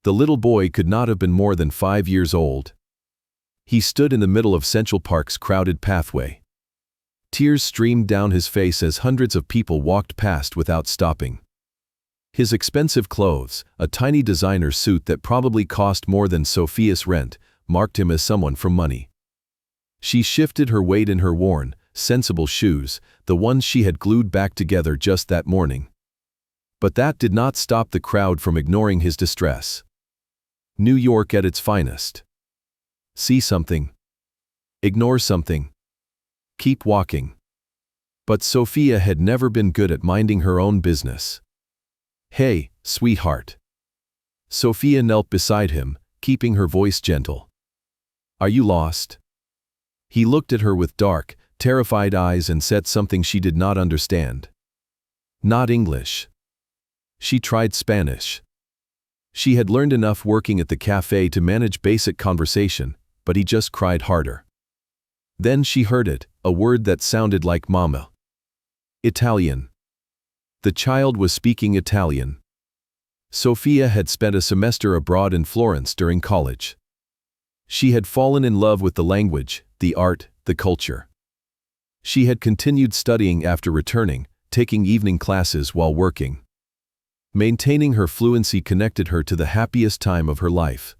The little boy could not have been more than 5 years old. He stood in the middle of Central Park's crowded pathway. Tears streamed down his face as hundreds of people walked past without stopping. His expensive clothes, a tiny designer suit that probably cost more than Sophia's rent, marked him as someone from money. She shifted her weight in her worn, sensible shoes, the ones she had glued back together just that morning. But that did not stop the crowd from ignoring his distress. New York at its finest. See something. Ignore something. Keep walking. But Sophia had never been good at minding her own business. Hey, sweetheart. Sophia knelt beside him, keeping her voice gentle. Are you lost? He looked at her with dark, terrified eyes and said something she did not understand. Not English. She tried Spanish. She had learned enough working at the cafe to manage basic conversation, but he just cried harder. Then she heard it, a word that sounded like mama. Italian. The child was speaking Italian. Sophia had spent a semester abroad in Florence during college. She had fallen in love with the language, the art, the culture. She had continued studying after returning, taking evening classes while working. Maintaining her fluency connected her to the happiest time of her life.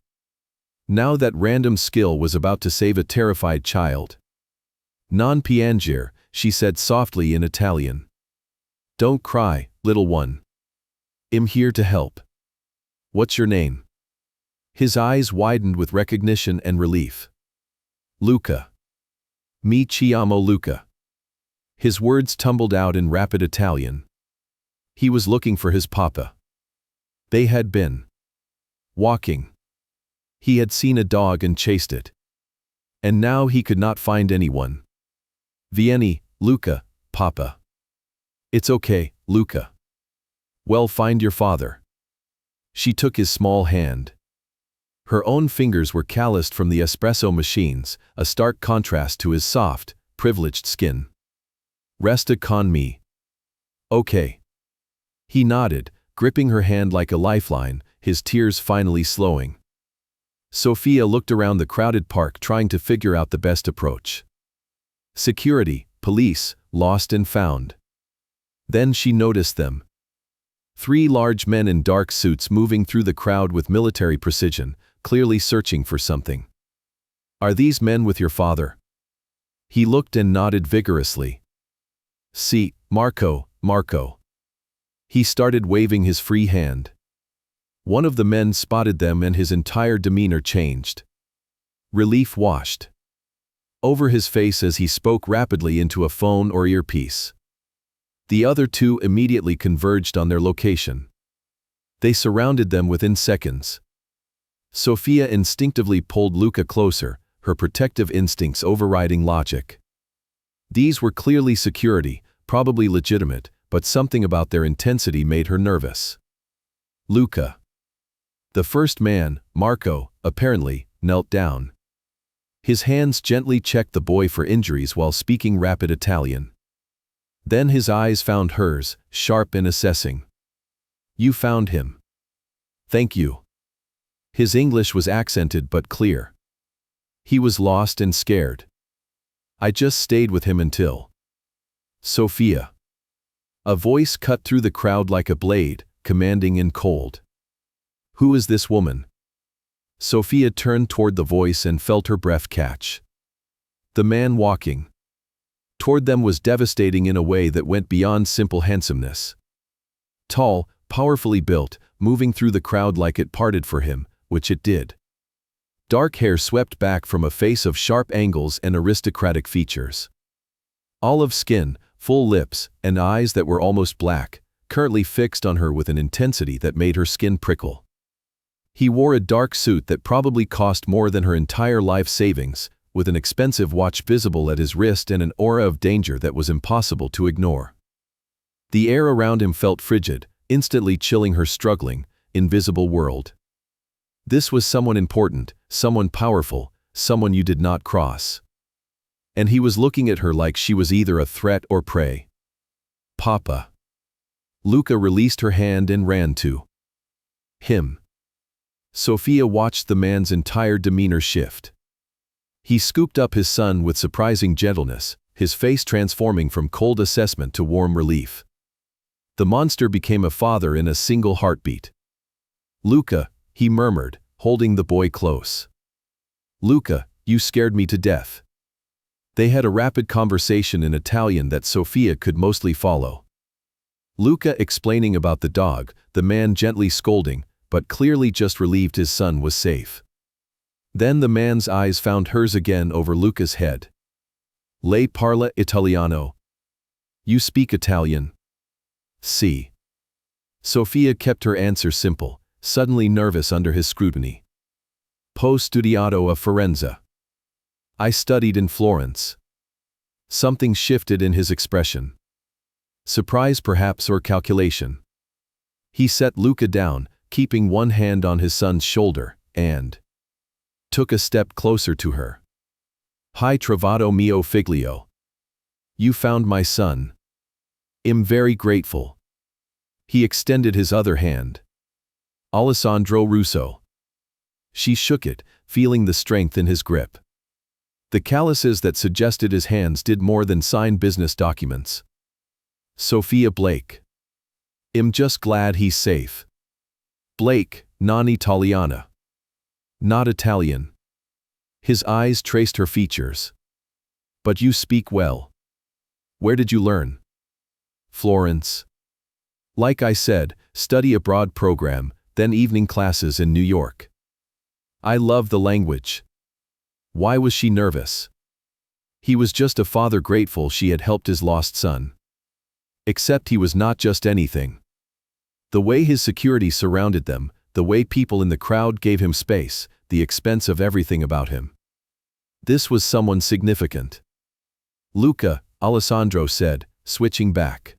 Now that random skill was about to save a terrified child. Non piangere, she said softly in Italian. Don't cry, little one. I'm here to help. What's your name? His eyes widened with recognition and relief. Luca. Mi chiamo Luca. His words tumbled out in rapid Italian. He was looking for his papa. They had been walking. He had seen a dog and chased it. And now he could not find anyone. Vieni, Luca, papa. It's okay, Luca. Well, find your father. She took his small hand. Her own fingers were calloused from the espresso machines, a stark contrast to his soft, privileged skin. Resta con me. Okay. He nodded, gripping her hand like a lifeline, his tears finally slowing. Sophia looked around the crowded park trying to figure out the best approach. Security, police, lost and found. Then she noticed them. 3 large men in dark suits moving through the crowd with military precision, clearly searching for something. Are these men with your father? He looked and nodded vigorously. Si, Marco. He started waving his free hand. One of the men spotted them and his entire demeanor changed. Relief washed over his face as he spoke rapidly into a phone or earpiece. The other 2 immediately converged on their location. They surrounded them within seconds. Sophia instinctively pulled Luca closer, her protective instincts overriding logic. These were clearly security, probably legitimate, but something about their intensity made her nervous. Luca. The first man, Marco, apparently, knelt down. His hands gently checked the boy for injuries while speaking rapid Italian. Then his eyes found hers, sharp and assessing. You found him. Thank you. His English was accented but clear. He was lost and scared. I just stayed with him until. Sophia. A voice cut through the crowd like a blade, commanding and cold. Who is this woman? Sophia turned toward the voice and felt her breath catch. The man walking toward them was devastating in a way that went beyond simple handsomeness. Tall, powerfully built, moving through the crowd like it parted for him, which it did. Dark hair swept back from a face of sharp angles and aristocratic features. Olive skin, full lips, and eyes that were almost black, currently fixed on her with an intensity that made her skin prickle. He wore a dark suit that probably cost more than her entire life savings, with an expensive watch visible at his wrist and an aura of danger that was impossible to ignore. The air around him felt frigid, instantly chilling her struggling, invisible world. This was someone important, someone powerful, someone you did not cross. And he was looking at her like she was either a threat or prey. Papa. Luca released her hand and ran to him. Sophia watched the man's entire demeanor shift. He scooped up his son with surprising gentleness, his face transforming from cold assessment to warm relief. The monster became a father in a single heartbeat. "Luca," he murmured, holding the boy close. "Luca, you scared me to death." They had a rapid conversation in Italian that Sophia could mostly follow. Luca explaining about the dog, the man gently scolding, but clearly just relieved his son was safe. Then the man's eyes found hers again over Luca's head. "Lei parla italiano?" "You speak Italian?" "Si." Sophia kept her answer simple, suddenly nervous under his scrutiny. "Ho studiato a Firenze." "I studied in Florence." Something shifted in his expression. Surprise perhaps, or calculation. He set Luca down, keeping one hand on his son's shoulder, and took a step closer to her. "Hai trovato mio figlio." "You found my son." "I'm very grateful." He extended his other hand. "Alessandro Russo." She shook it, feeling the strength in his grip. The calluses that suggested his hands did more than sign business documents. "Sophia Blake." "I'm just glad he's safe." "Blake, non Italiana." "Not Italian." His eyes traced her features. "But you speak well. Where did you learn?" "Florence." "Like I said, study abroad program, then evening classes in New York." "I love the language." Why was she nervous? He was just a father grateful she had helped his lost son. Except he was not just anything. The way his security surrounded them, the way people in the crowd gave him space, the expense of everything about him. This was someone significant. "Luca," Alessandro said, switching back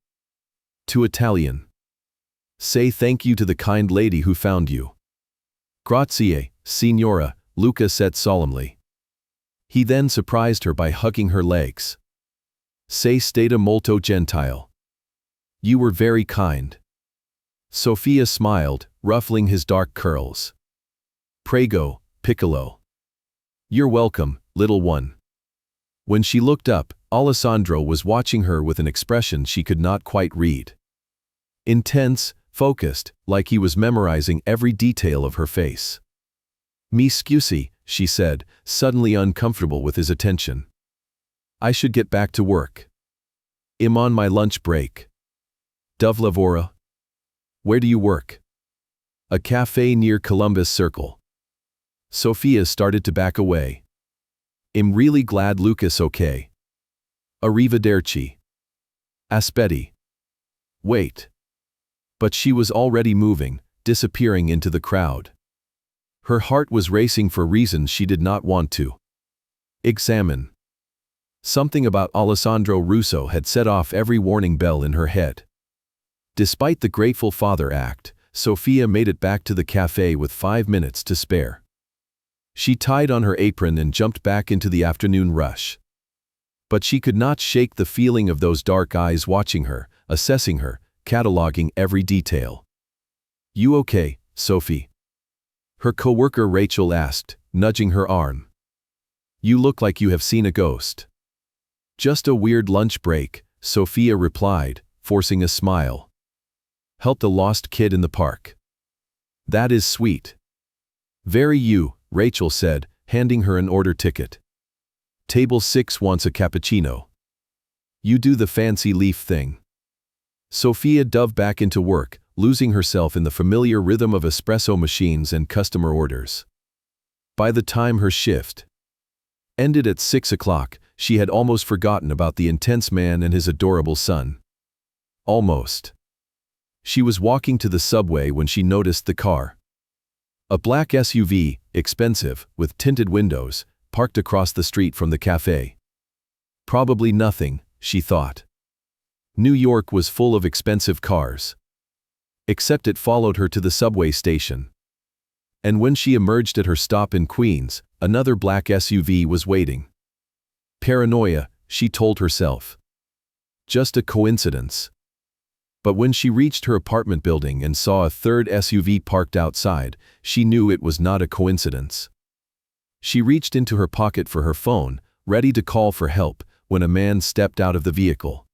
to Italian. "Say thank you to the kind lady who found you." "Grazie, signora," Luca said solemnly. He then surprised her by hugging her legs. "Sei stata molto gentile." "You were very kind." Sophia smiled, ruffling his dark curls. "Prego, piccolo." "You're welcome, little one." When she looked up, Alessandro was watching her with an expression she could not quite read. Intense, focused, like he was memorizing every detail of her face. "Mi scusi," she said, suddenly uncomfortable with his attention. "I should get back to work. I'm on my lunch break." "Dove lavora?" "Where do you work?" "A cafe near Columbus Circle." Sophia started to back away. "I'm really glad Luca's okay." "Arrivederci." "Aspetti." "Wait." But she was already moving, disappearing into the crowd. Her heart was racing for reasons she did not want to examine. Something about Alessandro Russo had set off every warning bell in her head. Despite the grateful father act, Sophia made it back to the cafe with 5 minutes to spare. She tied on her apron and jumped back into the afternoon rush. But she could not shake the feeling of those dark eyes watching her, assessing her, cataloging every detail. "You okay, Sophie?" Her coworker Rachel asked, nudging her arm. "You look like you have seen a ghost." "Just a weird lunch break," Sophia replied, forcing a smile. "Helped a lost kid in the park." "That is sweet." "Very you," Rachel said, handing her an order ticket. "Table 6 wants a cappuccino." "You do the fancy leaf thing." Sophia dove back into work, losing herself in the familiar rhythm of espresso machines and customer orders. By the time her shift ended at 6 o'clock, she had almost forgotten about the intense man and his adorable son. Almost. She was walking to the subway when she noticed the car. A black SUV, expensive, with tinted windows, parked across the street from the cafe. Probably nothing, she thought. New York was full of expensive cars. Except it followed her to the subway station. And when she emerged at her stop in Queens, another black SUV was waiting. Paranoia, she told herself. Just a coincidence. But when she reached her apartment building and saw a third SUV parked outside, she knew it was not a coincidence. She reached into her pocket for her phone, ready to call for help, when a man stepped out of the vehicle.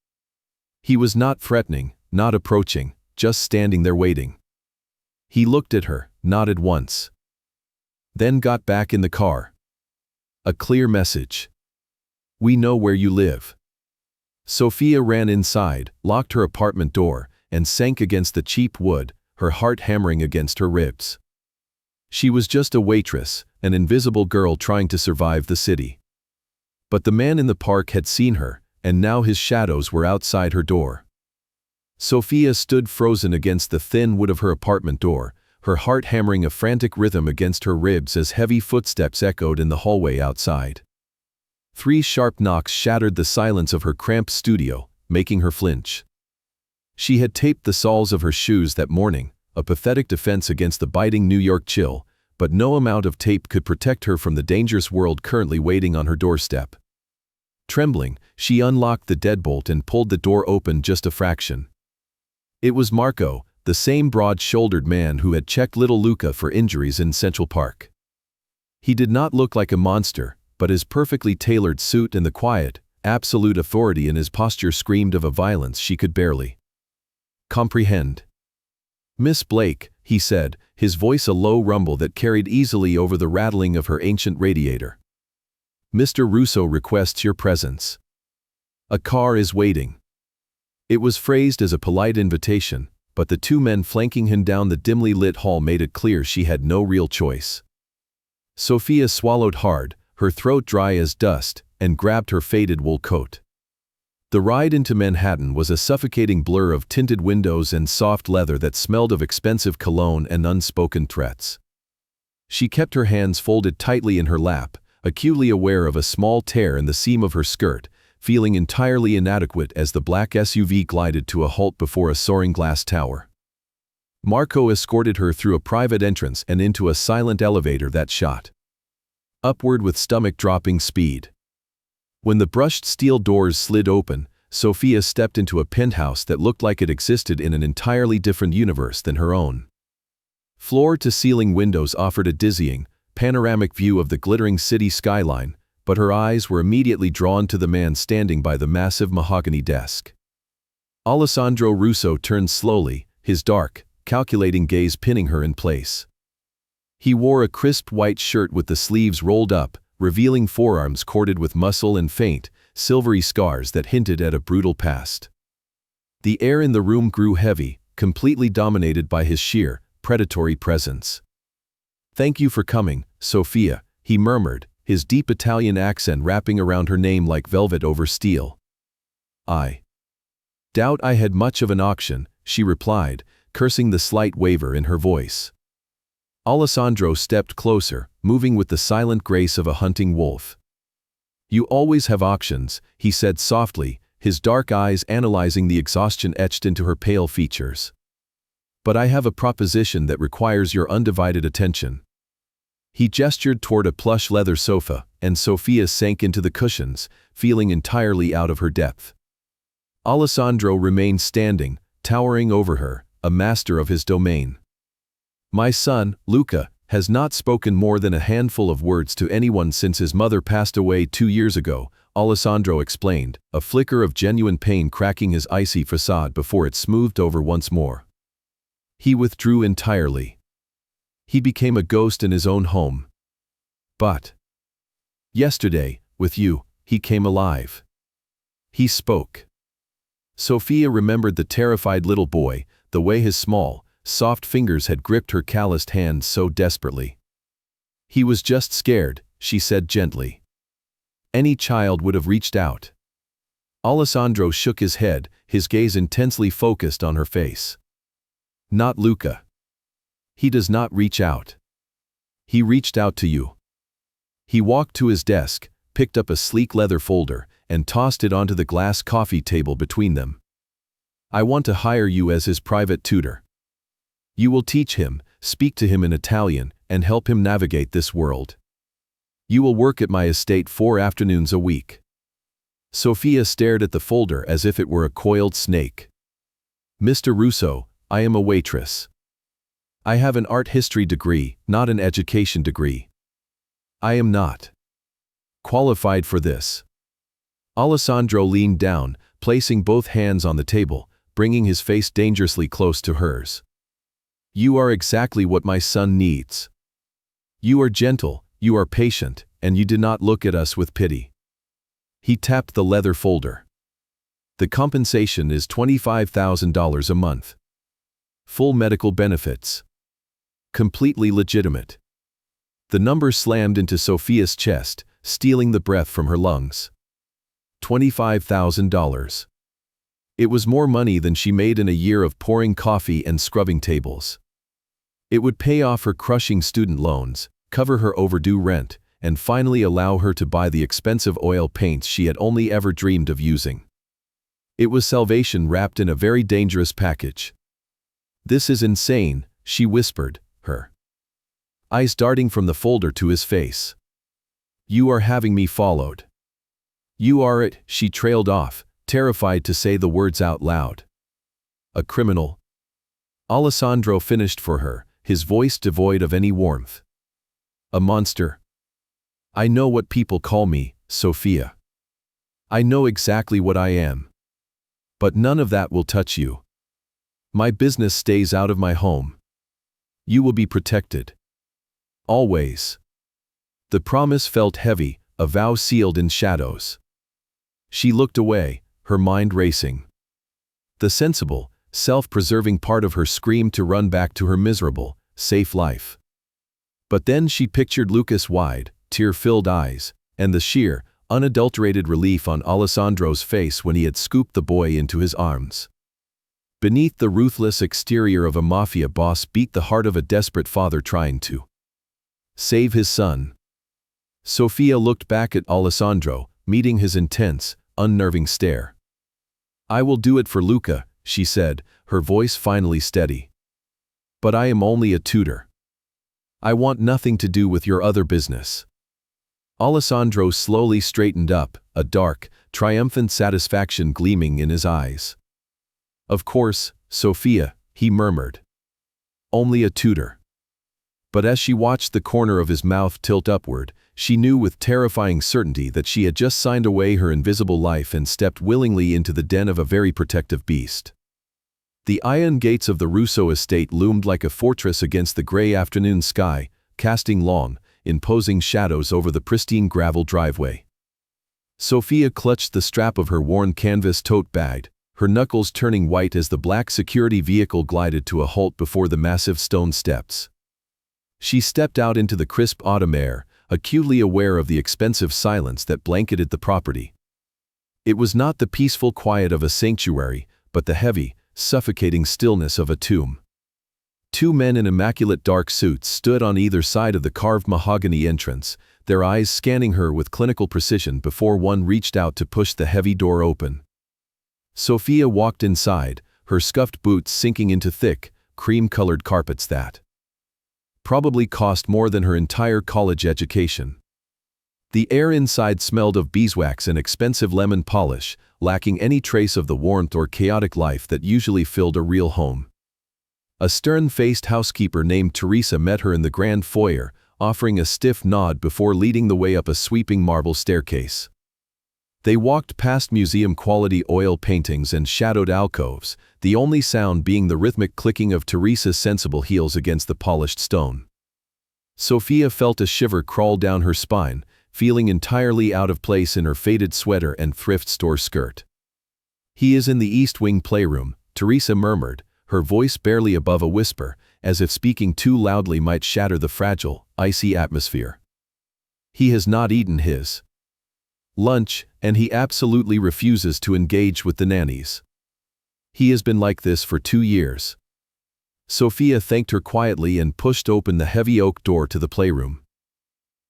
He was not threatening, not approaching, just standing there waiting. He looked at her, nodded once, then got back in the car. A clear message. "We know where you live." Sophia ran inside, locked her apartment door, and sank against the cheap wood, her heart hammering against her ribs. She was just a waitress, an invisible girl trying to survive the city. But the man in the park had seen her, and now his shadows were outside her door. Sophia stood frozen against the thin wood of her apartment door, her heart hammering a frantic rhythm against her ribs as heavy footsteps echoed in the hallway outside. 3 sharp knocks shattered the silence of her cramped studio, making her flinch. She had taped the soles of her shoes that morning, a pathetic defense against the biting New York chill, but no amount of tape could protect her from the dangerous world currently waiting on her doorstep. Trembling, she unlocked the deadbolt and pulled the door open just a fraction. It was Marco, the same broad-shouldered man who had checked little Luca for injuries in Central Park. He did not look like a monster, but his perfectly tailored suit and the quiet, absolute authority in his posture screamed of a violence she could barely comprehend. "Miss Blake," he said, his voice a low rumble that carried easily over the rattling of her ancient radiator. "Mr. Russo requests your presence. A car is waiting." It was phrased as a polite invitation, but the 2 men flanking him down the dimly lit hall made it clear she had no real choice. Sophia swallowed hard, her throat dry as dust, and grabbed her faded wool coat. The ride into Manhattan was a suffocating blur of tinted windows and soft leather that smelled of expensive cologne and unspoken threats. She kept her hands folded tightly in her lap, acutely aware of a small tear in the seam of her skirt, feeling entirely inadequate as the black SUV glided to a halt before a soaring glass tower. Marco escorted her through a private entrance and into a silent elevator that shot upward with stomach-dropping speed. When the brushed steel doors slid open, Sophia stepped into a penthouse that looked like it existed in an entirely different universe than her own. Floor-to-ceiling windows offered a dizzying, panoramic view of the glittering city skyline, but her eyes were immediately drawn to the man standing by the massive mahogany desk. Alessandro Russo turned slowly, his dark, calculating gaze pinning her in place. He wore a crisp white shirt with the sleeves rolled up, revealing forearms corded with muscle and faint, silvery scars that hinted at a brutal past. The air in the room grew heavy, completely dominated by his sheer, predatory presence. "Thank you for coming, Sophia," he murmured, his deep Italian accent wrapping around her name like velvet over steel. "I doubt I had much of an auction," she replied, cursing the slight waver in her voice. Alessandro stepped closer, moving with the silent grace of a hunting wolf. "You always have auctions," he said softly, his dark eyes analyzing the exhaustion etched into her pale features. "But I have a proposition that requires your undivided attention." He gestured toward a plush leather sofa, and Sophia sank into the cushions, feeling entirely out of her depth. Alessandro remained standing, towering over her, a master of his domain. "My son, Luca, has not spoken more than a handful of words to anyone since his mother passed away 2 years ago," Alessandro explained, a flicker of genuine pain cracking his icy facade before it smoothed over once more. "He withdrew entirely. He became a ghost in his own home. But yesterday, with you, he came alive. He spoke." Sophia remembered the terrified little boy, the way his small, soft fingers had gripped her calloused hands so desperately. "He was just scared," she said gently. "Any child would have reached out." Alessandro shook his head, his gaze intensely focused on her face. "Not Luca. He does not reach out. He reached out to you." He walked to his desk, picked up a sleek leather folder, and tossed it onto the glass coffee table between them. "I want to hire you as his private tutor. You will teach him, speak to him in Italian, and help him navigate this world. You will work at my estate 4 afternoons a week." Sophia stared at the folder as if it were a coiled snake. Mr. Russo, I am a waitress. I have an art history degree, not an education degree. I am not qualified for this. Alessandro leaned down, placing both hands on the table, bringing his face dangerously close to hers. You are exactly what my son needs. You are gentle, you are patient, and you do not look at us with pity. He tapped the leather folder. The compensation is $25,000 a month. Full medical benefits. Completely legitimate. The number slammed into Sophia's chest, stealing the breath from her lungs. $25,000. It was more money than she made in a year of pouring coffee and scrubbing tables. It would pay off her crushing student loans, cover her overdue rent, and finally allow her to buy the expensive oil paints she had only ever dreamed of using. It was salvation wrapped in a very dangerous package. This is insane, she whispered, her eyes darting from the folder to his face. You are having me followed. You are it, she trailed off, terrified to say the words out loud. A criminal. Alessandro finished for her, his voice devoid of any warmth. A monster. I know what people call me, Sophia. I know exactly what I am. But none of that will touch you. My business stays out of my home. You will be protected. Always. The promise felt heavy, a vow sealed in shadows. She looked away, her mind racing. The sensible, self-preserving part of her screamed to run back to her miserable, safe life. But then she pictured Lucas' wide, tear-filled eyes, and the sheer, unadulterated relief on Alessandro's face when he had scooped the boy into his arms. Beneath the ruthless exterior of a mafia boss beat the heart of a desperate father trying to save his son. Sophia looked back at Alessandro, meeting his intense, unnerving stare. I will do it for Luca, she said, her voice finally steady. But I am only a tutor. I want nothing to do with your other business. Alessandro slowly straightened up, a dark, triumphant satisfaction gleaming in his eyes. Of course, Sophia, he murmured. Only a tutor. But as she watched the corner of his mouth tilt upward, she knew with terrifying certainty that she had just signed away her invisible life and stepped willingly into the den of a very protective beast. The iron gates of the Russo estate loomed like a fortress against the gray afternoon sky, casting long, imposing shadows over the pristine gravel driveway. Sophia clutched the strap of her worn canvas tote bag, her knuckles turning white as the black security vehicle glided to a halt before the massive stone steps. She stepped out into the crisp autumn air, acutely aware of the expensive silence that blanketed the property. It was not the peaceful quiet of a sanctuary, but the heavy, suffocating stillness of a tomb. Two men in immaculate dark suits stood on either side of the carved mahogany entrance, their eyes scanning her with clinical precision before one reached out to push the heavy door open. Sophia walked inside, her scuffed boots sinking into thick, cream-colored carpets that probably cost more than her entire college education. The air inside smelled of beeswax and expensive lemon polish, lacking any trace of the warmth or chaotic life that usually filled a real home. A stern-faced housekeeper named Teresa met her in the grand foyer, offering a stiff nod before leading the way up a sweeping marble staircase. They walked past museum-quality oil paintings and shadowed alcoves, the only sound being the rhythmic clicking of Teresa's sensible heels against the polished stone. Sophia felt a shiver crawl down her spine, feeling entirely out of place in her faded sweater and thrift store skirt. He is in the East Wing playroom, Teresa murmured, her voice barely above a whisper, as if speaking too loudly might shatter the fragile, icy atmosphere. He has not eaten his lunch, and he absolutely refuses to engage with the nannies. He has been like this for 2 years. Sophia thanked her quietly and pushed open the heavy oak door to the playroom.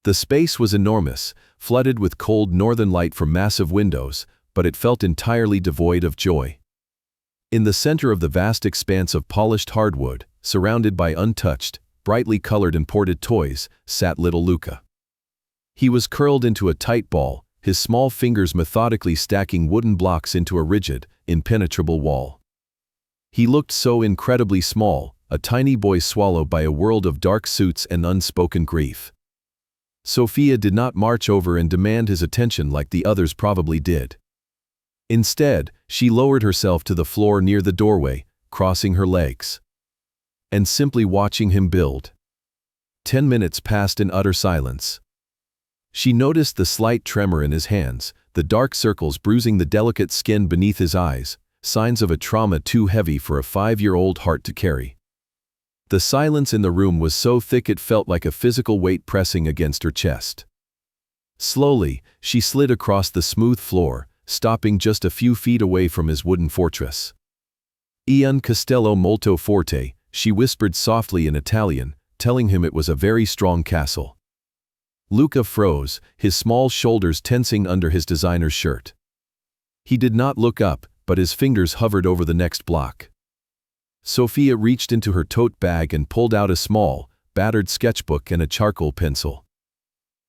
The space was enormous, flooded with cold northern light from massive windows, but it felt entirely devoid of joy. In the center of the vast expanse of polished hardwood, surrounded by untouched, brightly colored imported toys, sat little Luca. He was curled into a tight ball, his small fingers methodically stacking wooden blocks into a rigid, impenetrable wall. He looked so incredibly small, a tiny boy swallowed by a world of dark suits and unspoken grief. Sophia did not march over and demand his attention like the others probably did. Instead, she lowered herself to the floor near the doorway, crossing her legs, and simply watching him build. 10 minutes passed in utter silence. She noticed the slight tremor in his hands, the dark circles bruising the delicate skin beneath his eyes, signs of a trauma too heavy for a 5-year-old heart to carry. The silence in the room was so thick it felt like a physical weight pressing against her chest. Slowly, she slid across the smooth floor, stopping just a few feet away from his wooden fortress. "Un castello molto forte," she whispered softly in Italian, telling him it was a very strong castle. Luca froze, his small shoulders tensing under his designer's shirt. He did not look up, but his fingers hovered over the next block. Sophia reached into her tote bag and pulled out a small, battered sketchbook and a charcoal pencil.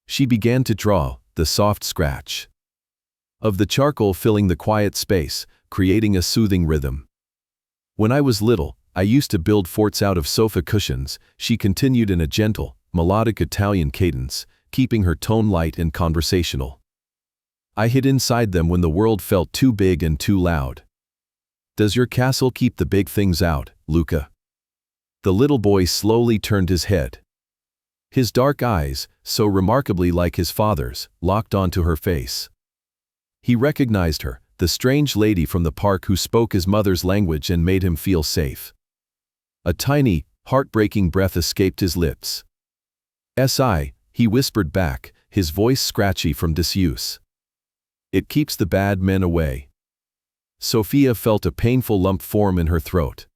She began to draw, the soft scratch of the charcoal filling the quiet space, creating a soothing rhythm. "When I was little, I used to build forts out of sofa cushions," she continued in a gentle, melodic Italian cadence, keeping her tone light and conversational. "I hid inside them when the world felt too big and too loud. Does your castle keep the big things out, Luca?" The little boy slowly turned his head. His dark eyes, so remarkably like his father's, locked onto her face. He recognized her, the strange lady from the park who spoke his mother's language and made him feel safe. A tiny, heartbreaking breath escaped his lips. "Si," he whispered back, his voice scratchy from disuse. "It keeps the bad men away." Sophia felt a painful lump form in her throat.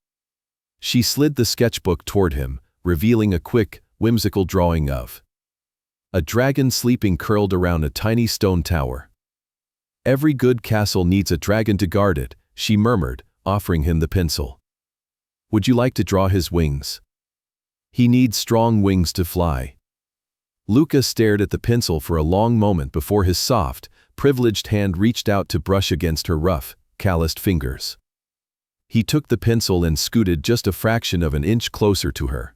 She slid the sketchbook toward him, revealing a quick, whimsical drawing of a dragon sleeping curled around a tiny stone tower. "Every good castle needs a dragon to guard it," she murmured, offering him the pencil. "Would you like to draw his wings? He needs strong wings to fly." Luca stared at the pencil for a long moment before his soft, privileged hand reached out to brush against her rough, calloused fingers. He took the pencil and scooted just a fraction of an inch closer to her.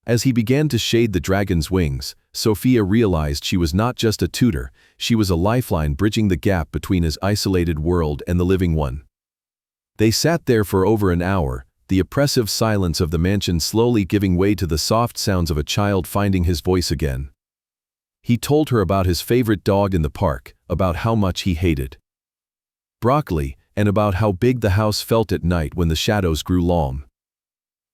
As he began to shade the dragon's wings, Sophia realized she was not just a tutor, she was a lifeline bridging the gap between his isolated world and the living one. They sat there for over an hour, the oppressive silence of the mansion slowly giving way to the soft sounds of a child finding his voice again. He told her about his favorite dog in the park, about how much he hated broccoli, and about how big the house felt at night when the shadows grew long.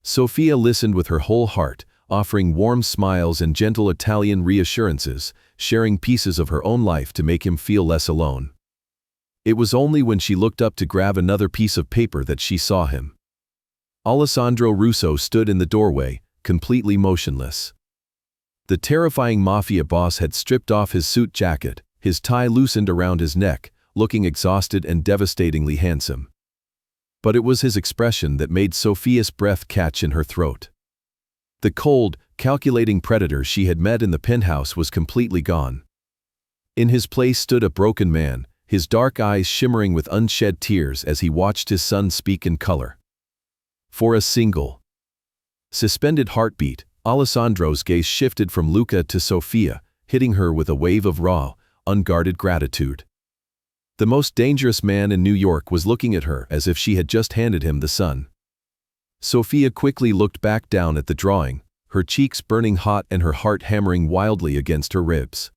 Sophia listened with her whole heart, offering warm smiles and gentle Italian reassurances, sharing pieces of her own life to make him feel less alone. It was only when she looked up to grab another piece of paper that she saw him. Alessandro Russo stood in the doorway, completely motionless. The terrifying Mafia boss had stripped off his suit jacket, his tie loosened around his neck, looking exhausted and devastatingly handsome. But it was his expression that made Sophia's breath catch in her throat. The cold, calculating predator she had met in the penthouse was completely gone. In his place stood a broken man, his dark eyes shimmering with unshed tears as he watched his son speak in color. For a single suspended heartbeat, Alessandro's gaze shifted from Luca to Sophia, hitting her with a wave of raw, unguarded gratitude. The most dangerous man in New York was looking at her as if she had just handed him the sun. Sophia quickly looked back down at the drawing, her cheeks burning hot and her heart hammering wildly against her ribs.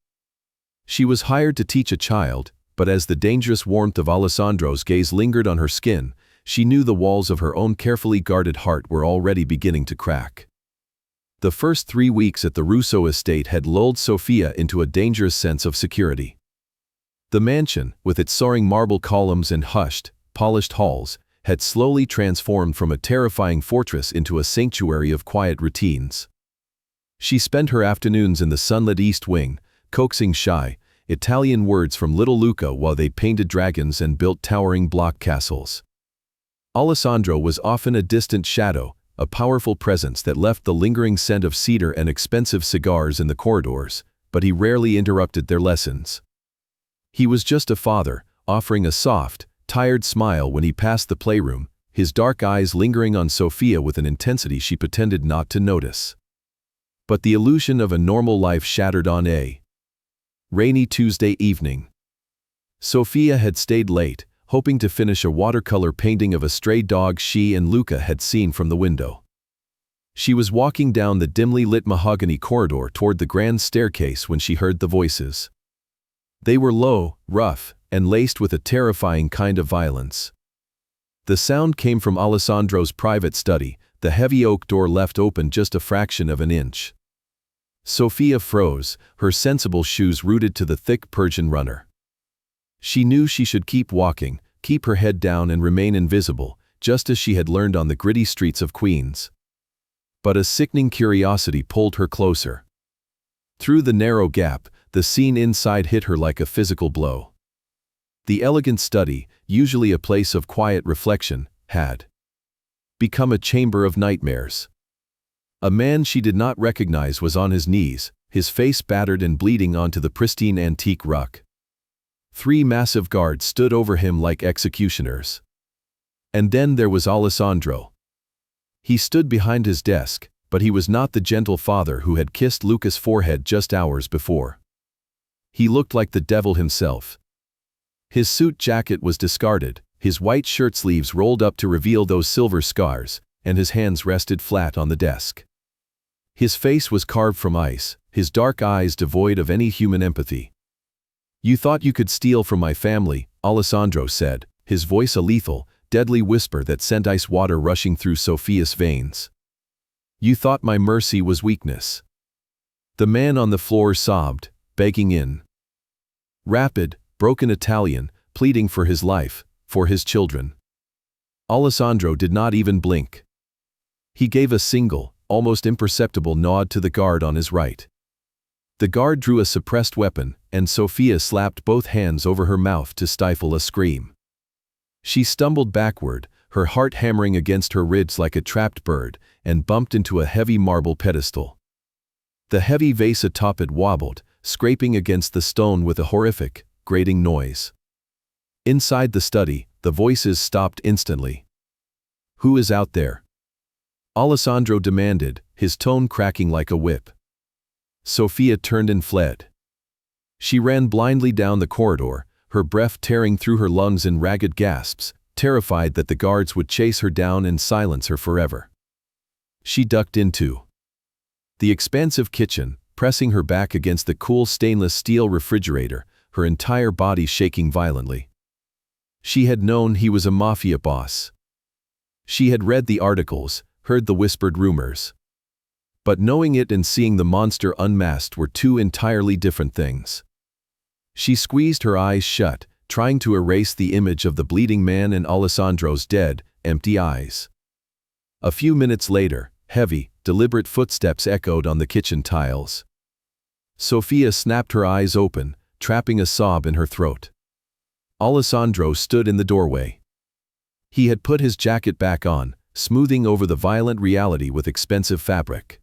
She was hired to teach a child, but as the dangerous warmth of Alessandro's gaze lingered on her skin, she knew the walls of her own carefully guarded heart were already beginning to crack. The first 3 weeks at the Russo estate had lulled Sophia into a dangerous sense of security. The mansion, with its soaring marble columns and hushed, polished halls, had slowly transformed from a terrifying fortress into a sanctuary of quiet routines. She spent her afternoons in the sunlit East Wing, coaxing shy, Italian words from little Luca while they painted dragons and built towering block castles. Alessandro was often a distant shadow, a powerful presence that left the lingering scent of cedar and expensive cigars in the corridors, but he rarely interrupted their lessons. He was just a father, offering a soft, tired smile when he passed the playroom, his dark eyes lingering on Sophia with an intensity she pretended not to notice. But the illusion of a normal life shattered on a rainy Tuesday evening. Sophia had stayed late, hoping to finish a watercolor painting of a stray dog she and Luca had seen from the window. She was walking down the dimly lit mahogany corridor toward the grand staircase when she heard the voices. They were low, rough, and laced with a terrifying kind of violence. The sound came from Alessandro's private study, the heavy oak door left open just a fraction of an inch. Sophia froze, her sensible shoes rooted to the thick Persian runner. She knew she should keep walking, keep her head down and remain invisible, just as she had learned on the gritty streets of Queens. But a sickening curiosity pulled her closer. Through the narrow gap, the scene inside hit her like a physical blow. The elegant study, usually a place of quiet reflection, had become a chamber of nightmares. A man she did not recognize was on his knees, his face battered and bleeding onto the pristine antique ruck. 3 massive guards stood over him like executioners. And then there was Alessandro. He stood behind his desk, but he was not the gentle father who had kissed Luca's forehead just hours before. He looked like the devil himself. His suit jacket was discarded, his white shirt sleeves rolled up to reveal those silver scars, and his hands rested flat on the desk. His face was carved from ice, his dark eyes devoid of any human empathy. "You thought you could steal from my family," Alessandro said, his voice a lethal, deadly whisper that sent ice water rushing through Sophia's veins. "You thought my mercy was weakness." The man on the floor sobbed, begging in rapid, broken Italian, pleading for his life, for his children. Alessandro did not even blink. He gave a single, almost imperceptible nod to the guard on his right. The guard drew a suppressed weapon, and Sophia slapped both hands over her mouth to stifle a scream. She stumbled backward, her heart hammering against her ribs like a trapped bird, and bumped into a heavy marble pedestal. The heavy vase atop it wobbled, scraping against the stone with a horrific, grating noise. Inside the study, the voices stopped instantly. "Who is out there?" Alessandro demanded, his tone cracking like a whip. Sophia turned and fled. She ran blindly down the corridor, her breath tearing through her lungs in ragged gasps, terrified that the guards would chase her down and silence her forever. She ducked into the expansive kitchen, pressing her back against the cool stainless steel refrigerator, her entire body shaking violently. She had known he was a mafia boss. She had read the articles, heard the whispered rumors. But knowing it and seeing the monster unmasked were 2 entirely different things. She squeezed her eyes shut, trying to erase the image of the bleeding man and Alessandro's dead, empty eyes. A few minutes later, heavy, deliberate footsteps echoed on the kitchen tiles. Sophia snapped her eyes open, trapping a sob in her throat. Alessandro stood in the doorway. He had put his jacket back on, smoothing over the violent reality with expensive fabric.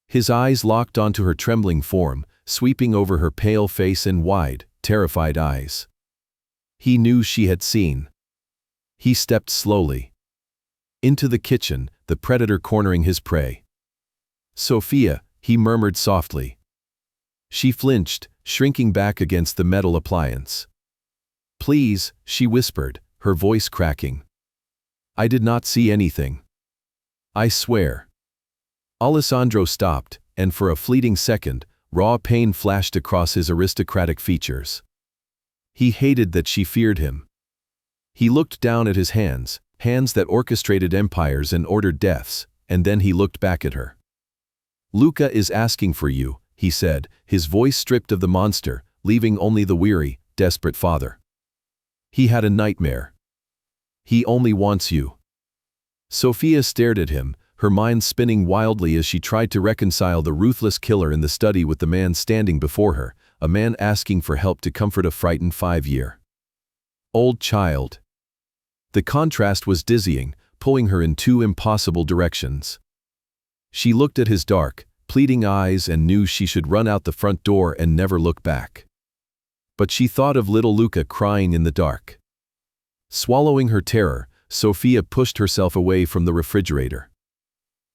His eyes locked onto her trembling form, sweeping over her pale face in wide, terrified eyes. He knew she had seen. He stepped slowly into the kitchen, the predator cornering his prey. "Sophia," he murmured softly. She flinched, shrinking back against the metal appliance. "Please," she whispered, her voice cracking. "I did not see anything. I swear." Alessandro stopped, and for a fleeting second, raw pain flashed across his aristocratic features. He hated that she feared him. He looked down at his hands, hands that orchestrated empires and ordered deaths, and then he looked back at her. "Luca is asking for you," he said, his voice stripped of the monster, leaving only the weary, desperate father. "He had a nightmare. He only wants you." Sophia stared at him, her mind spinning wildly as she tried to reconcile the ruthless killer in the study with the man standing before her, a man asking for help to comfort a frightened 5-year-old child. The contrast was dizzying, pulling her in 2 impossible directions. She looked at his dark, pleading eyes and knew she should run out the front door and never look back. But she thought of little Luca crying in the dark. Swallowing her terror, Sophia pushed herself away from the refrigerator.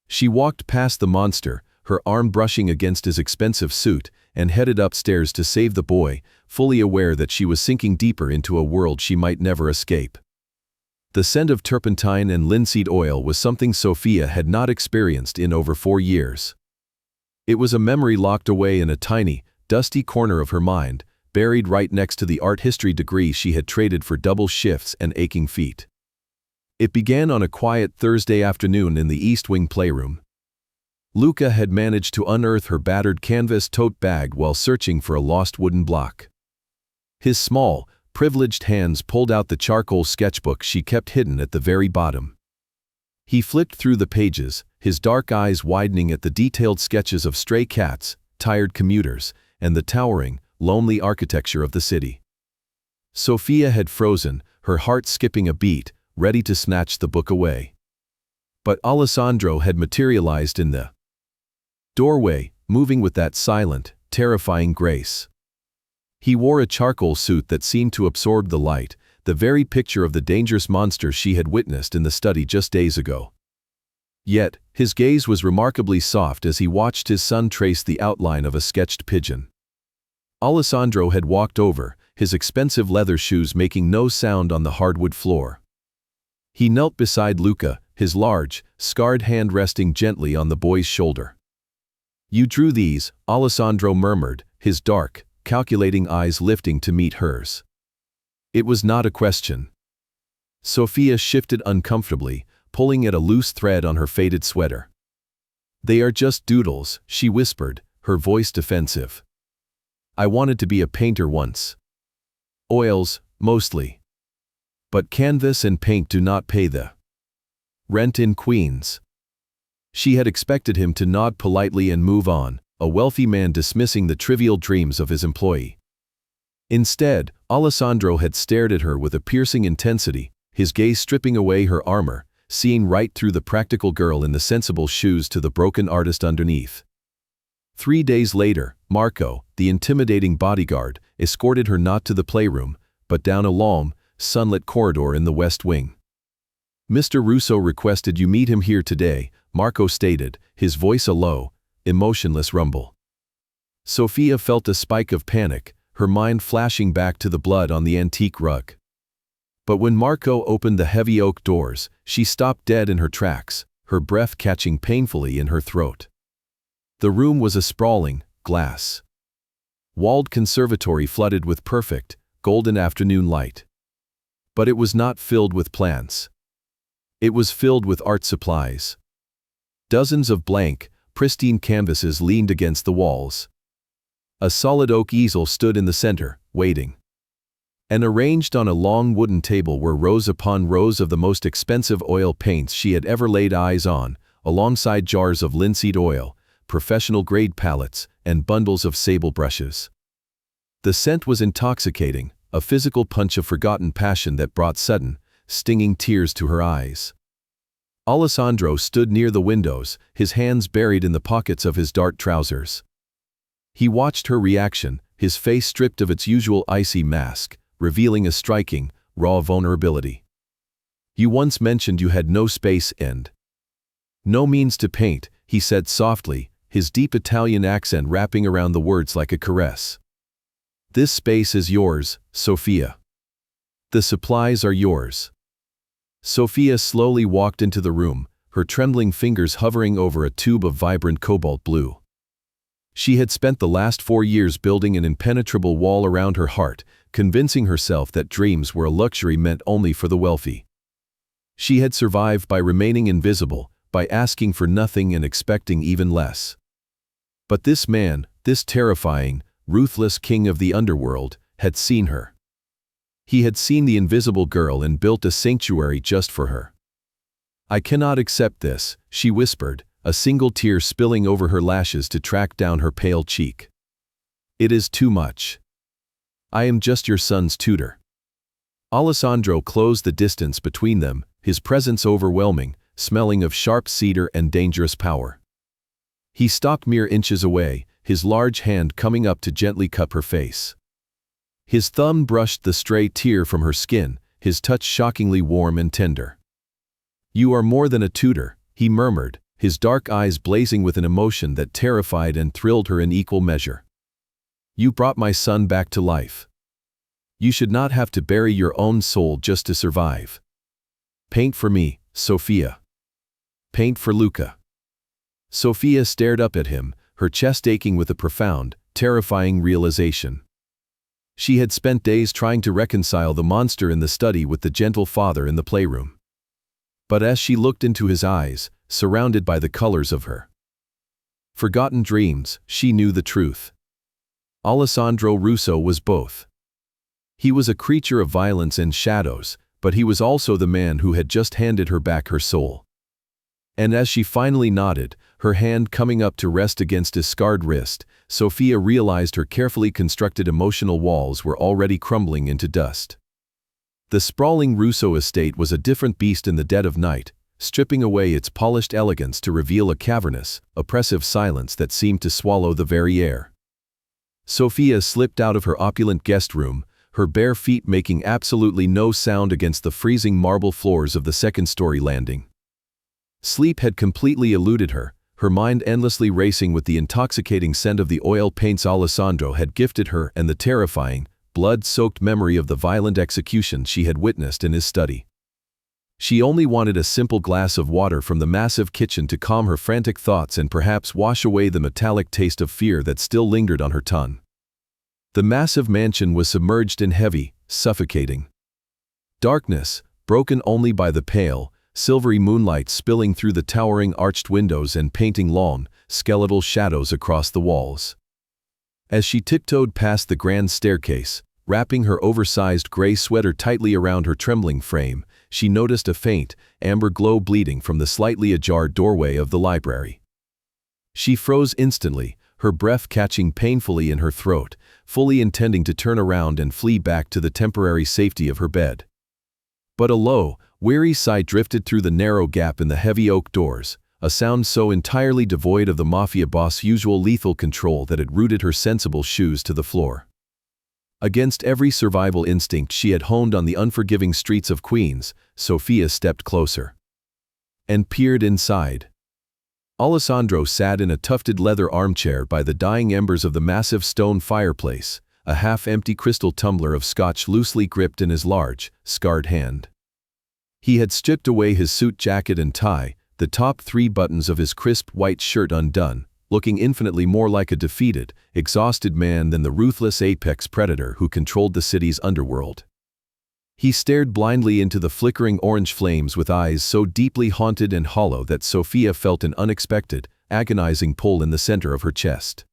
She walked past the monster, her arm brushing against his expensive suit, and headed upstairs to save the boy, fully aware that she was sinking deeper into a world she might never escape. The scent of turpentine and linseed oil was something Sophia had not experienced in over 4 years. It was a memory locked away in a tiny, dusty corner of her mind, buried right next to the art history degree she had traded for double shifts and aching feet. It began on a quiet Thursday afternoon in the East Wing playroom. Luca had managed to unearth her battered canvas tote bag while searching for a lost wooden block. His small, privileged hands pulled out the charcoal sketchbook she kept hidden at the very bottom. He flipped through the pages, his dark eyes widening at the detailed sketches of stray cats, tired commuters, and the towering, lonely architecture of the city. Sophia had frozen, her heart skipping a beat, ready to snatch the book away. But Alessandro had materialized in the doorway, moving with that silent, terrifying grace. He wore a charcoal suit that seemed to absorb the light, the very picture of the dangerous monster she had witnessed in the study just days ago. Yet, his gaze was remarkably soft as he watched his son trace the outline of a sketched pigeon. Alessandro had walked over, his expensive leather shoes making no sound on the hardwood floor. He knelt beside Luca, his large, scarred hand resting gently on the boy's shoulder. "You drew these," Alessandro murmured, his dark, calculating eyes lifting to meet hers. It was not a question. Sophia shifted uncomfortably, pulling at a loose thread on her faded sweater. "They are just doodles," she whispered, her voice defensive. "I wanted to be a painter once. Oils, mostly. But canvas and paint do not pay the rent in Queens." She had expected him to nod politely and move on, a wealthy man dismissing the trivial dreams of his employee. Instead, Alessandro had stared at her with a piercing intensity, his gaze stripping away her armor, seeing right through the practical girl in the sensible shoes to the broken artist underneath. 3 days later, Marco, the intimidating bodyguard, escorted her not to the playroom, but down a long, sunlit corridor in the West Wing. "Mr. Russo requested you meet him here today," Marco stated, his voice a low, emotionless rumble. Sophia felt a spike of panic, her mind flashing back to the blood on the antique rug. But when Marco opened the heavy oak doors, she stopped dead in her tracks, her breath catching painfully in her throat. The room was a sprawling, glass-walled conservatory flooded with perfect, golden afternoon light. But it was not filled with plants. It was filled with art supplies. Dozens of blank, pristine canvases leaned against the walls. A solid oak easel stood in the center, waiting. And arranged on a long wooden table were rows upon rows of the most expensive oil paints she had ever laid eyes on, alongside jars of linseed oil, professional-grade palettes, and bundles of sable brushes. The scent was intoxicating, a physical punch of forgotten passion that brought sudden, stinging tears to her eyes. Alessandro stood near the windows, his hands buried in the pockets of his dark trousers. He watched her reaction, his face stripped of its usual icy mask, revealing a striking, raw vulnerability. "You once mentioned you had no space and no means to paint," he said softly, his deep Italian accent wrapping around the words like a caress. "This space is yours, Sophia. The supplies are yours." Sophia slowly walked into the room, her trembling fingers hovering over a tube of vibrant cobalt blue. She had spent the last 4 years building an impenetrable wall around her heart, convincing herself that dreams were a luxury meant only for the wealthy. She had survived by remaining invisible, by asking for nothing and expecting even less. But this man, this terrifying, ruthless king of the underworld, had seen her. He had seen the invisible girl and built a sanctuary just for her. "I cannot accept this," she whispered, a single tear spilling over her lashes to track down her pale cheek. "It is too much. I am just your son's tutor." Alessandro closed the distance between them, his presence overwhelming, smelling of sharp cedar and dangerous power. He stopped mere inches away, his large hand coming up to gently cup her face. His thumb brushed the stray tear from her skin, his touch shockingly warm and tender. You are more than a tutor, he murmured, his dark eyes blazing with an emotion that terrified and thrilled her in equal measure. You brought my son back to life. You should not have to bury your own soul just to survive. Paint for me, Sophia. Paint for Luca. Sophia stared up at him, her chest aching with a profound, terrifying realization. She had spent days trying to reconcile the monster in the study with the gentle father in the playroom. But as she looked into his eyes, surrounded by the colors of her forgotten dreams, she knew the truth. Alessandro Russo was both. He was a creature of violence and shadows, but he was also the man who had just handed her back her soul. And as she finally nodded, her hand coming up to rest against his scarred wrist, Sophia realized her carefully constructed emotional walls were already crumbling into dust. The sprawling Russo estate was a different beast in the dead of night, stripping away its polished elegance to reveal a cavernous, oppressive silence that seemed to swallow the very air. Sophia slipped out of her opulent guest room, her bare feet making absolutely no sound against the freezing marble floors of the second-story landing. Sleep had completely eluded her, her mind endlessly racing with the intoxicating scent of the oil paints Alessandro had gifted her and the terrifying, blood-soaked memory of the violent execution she had witnessed in his study. She only wanted a simple glass of water from the massive kitchen to calm her frantic thoughts and perhaps wash away the metallic taste of fear that still lingered on her tongue. The massive mansion was submerged in heavy, suffocating darkness, broken only by the pale, silvery moonlight spilling through the towering arched windows and painting long, skeletal shadows across the walls. As she tiptoed past the grand staircase, wrapping her oversized gray sweater tightly around her trembling frame, she noticed a faint, amber glow bleeding from the slightly ajar doorway of the library. She froze instantly, her breath catching painfully in her throat, fully intending to turn around and flee back to the temporary safety of her bed. But a low, weary sigh drifted through the narrow gap in the heavy oak doors, a sound so entirely devoid of the Mafia boss' usual lethal control that it rooted her sensible shoes to the floor. Against every survival instinct she had honed on the unforgiving streets of Queens, Sophia stepped closer and peered inside. Alessandro sat in a tufted leather armchair by the dying embers of the massive stone fireplace, a half-empty crystal tumbler of scotch loosely gripped in his large, scarred hand. He had stripped away his suit jacket and tie, the top 3 buttons of his crisp white shirt undone, looking infinitely more like a defeated, exhausted man than the ruthless apex predator who controlled the city's underworld. He stared blindly into the flickering orange flames with eyes so deeply haunted and hollow that Sophia felt an unexpected, agonizing pull in the center of her chest.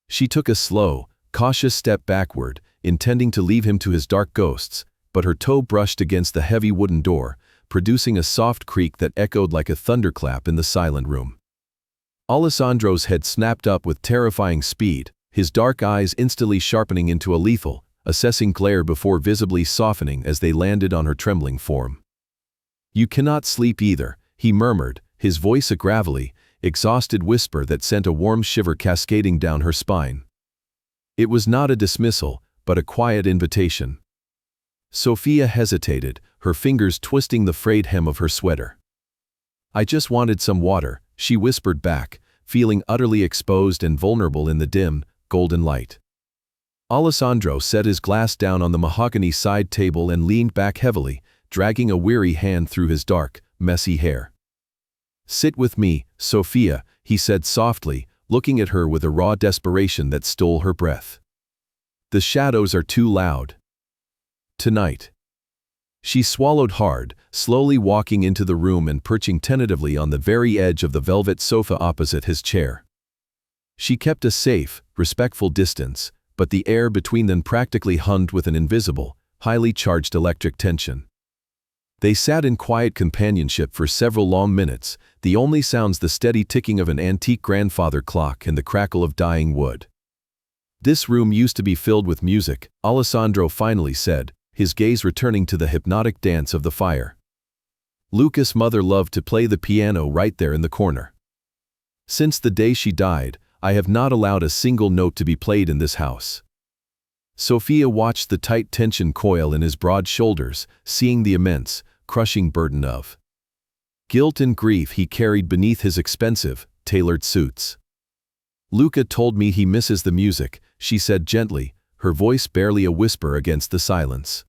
She took a slow, cautious step backward, intending to leave him to his dark ghosts, but her toe brushed against the heavy wooden door, producing a soft creak that echoed like a thunderclap in the silent room. Alessandro's head snapped up with terrifying speed, his dark eyes instantly sharpening into a lethal, assessing glare before visibly softening as they landed on her trembling form. "You cannot sleep either," he murmured, his voice a gravelly, exhausted whisper that sent a warm shiver cascading down her spine. It was not a dismissal, but a quiet invitation. Sophia hesitated, her fingers twisting the frayed hem of her sweater. "I just wanted some water," she whispered back, feeling utterly exposed and vulnerable in the dim, golden light. Alessandro set his glass down on the mahogany side table and leaned back heavily, dragging a weary hand through his dark, messy hair. "Sit with me, Sophia," he said softly, looking at her with a raw desperation that stole her breath. "The shadows are too loud tonight." She swallowed hard, slowly walking into the room and perching tentatively on the very edge of the velvet sofa opposite his chair. She kept a safe, respectful distance, but the air between them practically hummed with an invisible, highly charged electric tension. They sat in quiet companionship for several long minutes, the only sounds the steady ticking of an antique grandfather clock and the crackle of dying wood. "This room used to be filled with music," Alessandro finally said, his gaze returning to the hypnotic dance of the fire. "Luca's mother loved to play the piano right there in the corner. Since the day she died, I have not allowed a single note to be played in this house." Sophia watched the tight tension coil in his broad shoulders, seeing the immense, crushing burden of Guilt and grief he carried beneath his expensive, tailored suits. "Luca told me he misses the music," she said gently, her voice barely a whisper against the silence.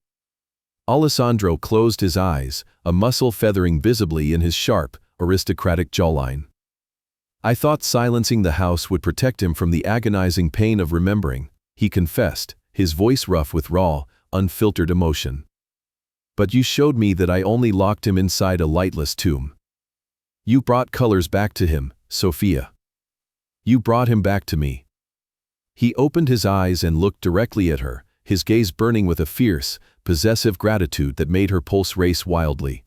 Alessandro closed his eyes, a muscle feathering visibly in his sharp, aristocratic jawline. "I thought silencing the house would protect him from the agonizing pain of remembering," he confessed, his voice rough with raw, unfiltered emotion. "But you showed me that I only locked him inside a lightless tomb. You brought colors back to him, Sophia. You brought him back to me." He opened his eyes and looked directly at her, his gaze burning with a fierce, possessive gratitude that made her pulse race wildly.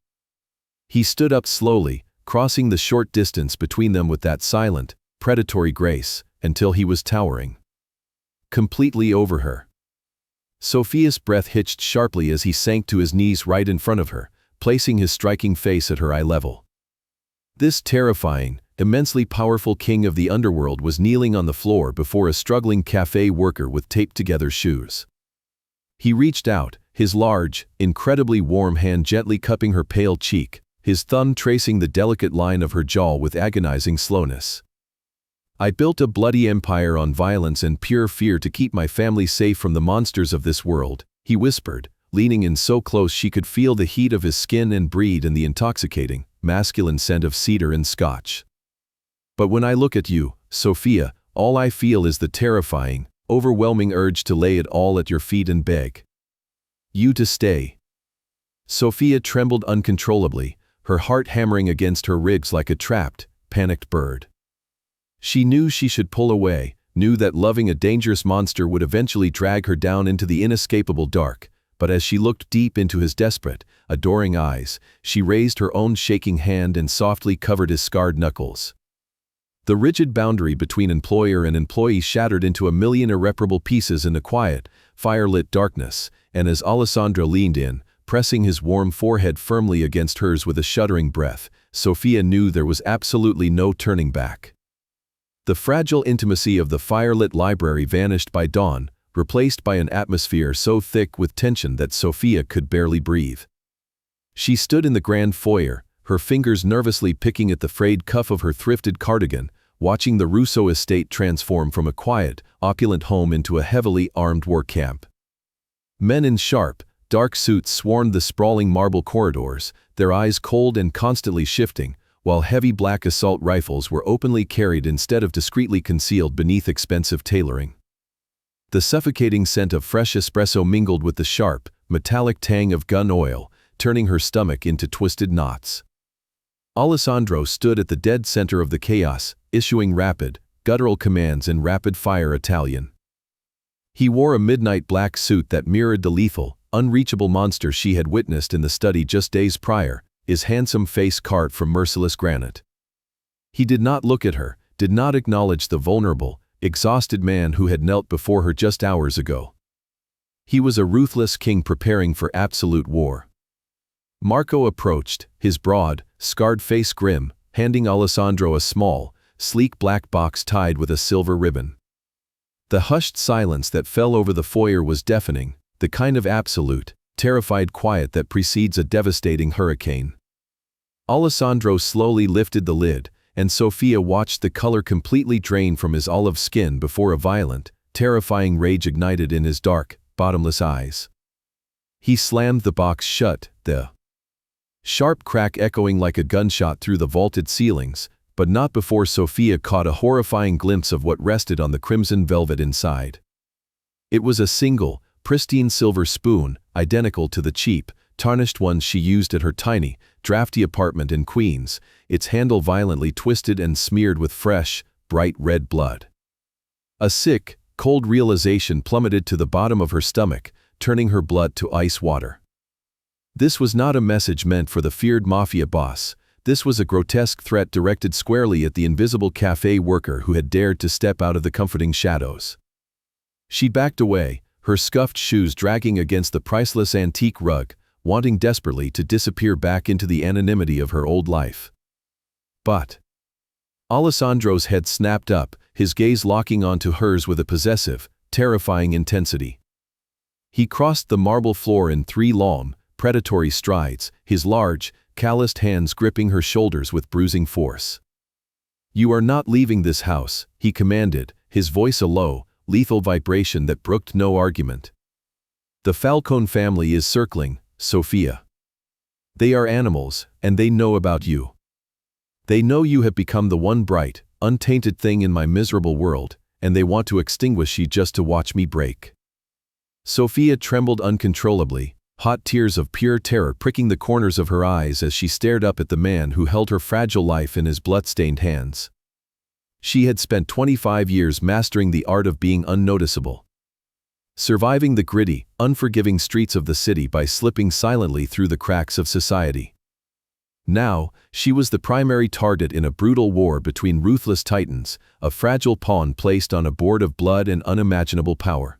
He stood up slowly, crossing the short distance between them with that silent, predatory grace, until he was towering completely over her. Sophia's breath hitched sharply as he sank to his knees right in front of her, placing his striking face at her eye level. This terrifying, immensely powerful king of the underworld was kneeling on the floor before a struggling cafe worker with taped-together shoes. He reached out, his large, incredibly warm hand gently cupping her pale cheek, his thumb tracing the delicate line of her jaw with agonizing slowness. "I built a bloody empire on violence and pure fear to keep my family safe from the monsters of this world," he whispered, leaning in so close she could feel the heat of his skin and breathe in the intoxicating, masculine scent of cedar and scotch. "But when I look at you, Sophia, all I feel is the terrifying, overwhelming urge to lay it all at your feet and beg you to stay." Sophia trembled uncontrollably, her heart hammering against her ribs like a trapped, panicked bird. She knew she should pull away, knew that loving a dangerous monster would eventually drag her down into the inescapable dark, but as she looked deep into his desperate, adoring eyes, she raised her own shaking hand and softly covered his scarred knuckles. The rigid boundary between employer and employee shattered into a million irreparable pieces in the quiet, fire-lit darkness, and as Alessandro leaned in, pressing his warm forehead firmly against hers with a shuddering breath, Sophia knew there was absolutely no turning back. The fragile intimacy of the firelit library vanished by dawn, replaced by an atmosphere so thick with tension that Sophia could barely breathe. She stood in the grand foyer, her fingers nervously picking at the frayed cuff of her thrifted cardigan, watching the Russo estate transform from a quiet, opulent home into a heavily armed war camp. Men in sharp, dark suits swarmed the sprawling marble corridors, their eyes cold and constantly shifting, while heavy black assault rifles were openly carried instead of discreetly concealed beneath expensive tailoring. The suffocating scent of fresh espresso mingled with the sharp, metallic tang of gun oil, turning her stomach into twisted knots. Alessandro stood at the dead center of the chaos, issuing rapid, guttural commands in rapid-fire Italian. He wore a midnight black suit that mirrored the lethal, unreachable monster she had witnessed in the study just days prior, his handsome face carved from merciless granite. He did not look at her, did not acknowledge the vulnerable, exhausted man who had knelt before her just hours ago. He was a ruthless king preparing for absolute war. Marco approached, his broad, scarred face grim, handing Alessandro a small, sleek black box tied with a silver ribbon. The hushed silence that fell over the foyer was deafening, the kind of absolute, terrified quiet that precedes a devastating hurricane. Alessandro slowly lifted the lid, and Sophia watched the color completely drain from his olive skin before a violent, terrifying rage ignited in his dark, bottomless eyes. He slammed the box shut, the sharp crack echoing like a gunshot through the vaulted ceilings, but not before Sophia caught a horrifying glimpse of what rested on the crimson velvet inside. It was a single, pristine silver spoon, identical to the cheap, tarnished ones she used at her tiny, drafty apartment in Queens, its handle violently twisted and smeared with fresh, bright red blood. A sick, cold realization plummeted to the bottom of her stomach, turning her blood to ice water. This was not a message meant for the feared Mafia boss. This was a grotesque threat directed squarely at the invisible cafe worker who had dared to step out of the comforting shadows. She backed away, her scuffed shoes dragging against the priceless antique rug, wanting desperately to disappear back into the anonymity of her old life. But Alessandro's head snapped up, his gaze locking onto hers with a possessive, terrifying intensity. He crossed the marble floor in 3 long, predatory strides, his large, calloused hands gripping her shoulders with bruising force. "You are not leaving this house," he commanded, his voice a low, lethal vibration that brooked no argument. "The Falcone family is circling, Sophia. They are animals, and they know about you. They know you have become the one bright, untainted thing in my miserable world, and they want to extinguish you just to watch me break." Sophia trembled uncontrollably, hot tears of pure terror pricking the corners of her eyes as she stared up at the man who held her fragile life in his blood-stained hands. She had spent 25 years mastering the art of being unnoticeable, surviving the gritty, unforgiving streets of the city by slipping silently through the cracks of society. Now, she was the primary target in a brutal war between ruthless titans, a fragile pawn placed on a board of blood and unimaginable power.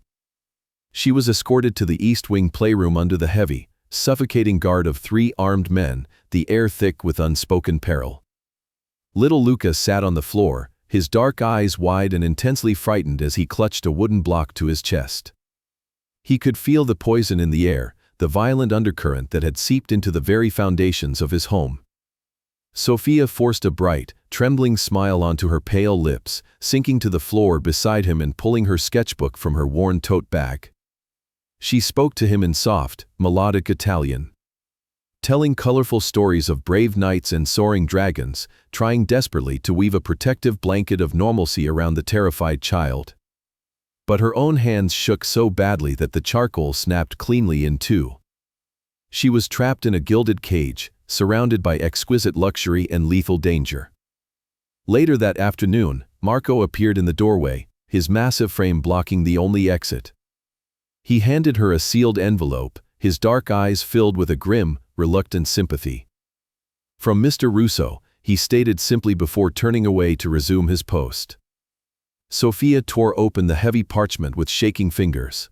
She was escorted to the East Wing playroom under the heavy, suffocating guard of 3 armed men, the air thick with unspoken peril. Little Luca sat on the floor, his dark eyes wide and intensely frightened as he clutched a wooden block to his chest. He could feel the poison in the air, the violent undercurrent that had seeped into the very foundations of his home. Sophia forced a bright, trembling smile onto her pale lips, sinking to the floor beside him and pulling her sketchbook from her worn tote bag. She spoke to him in soft, melodic Italian, telling colorful stories of brave knights and soaring dragons, trying desperately to weave a protective blanket of normalcy around the terrified child. But her own hands shook so badly that the charcoal snapped cleanly in two. She was trapped in a gilded cage, surrounded by exquisite luxury and lethal danger. Later that afternoon, Marco appeared in the doorway, his massive frame blocking the only exit. He handed her a sealed envelope, his dark eyes filled with a grim, reluctant sympathy. "From Mr. Russo," he stated simply before turning away to resume his post. Sophia tore open the heavy parchment with shaking fingers.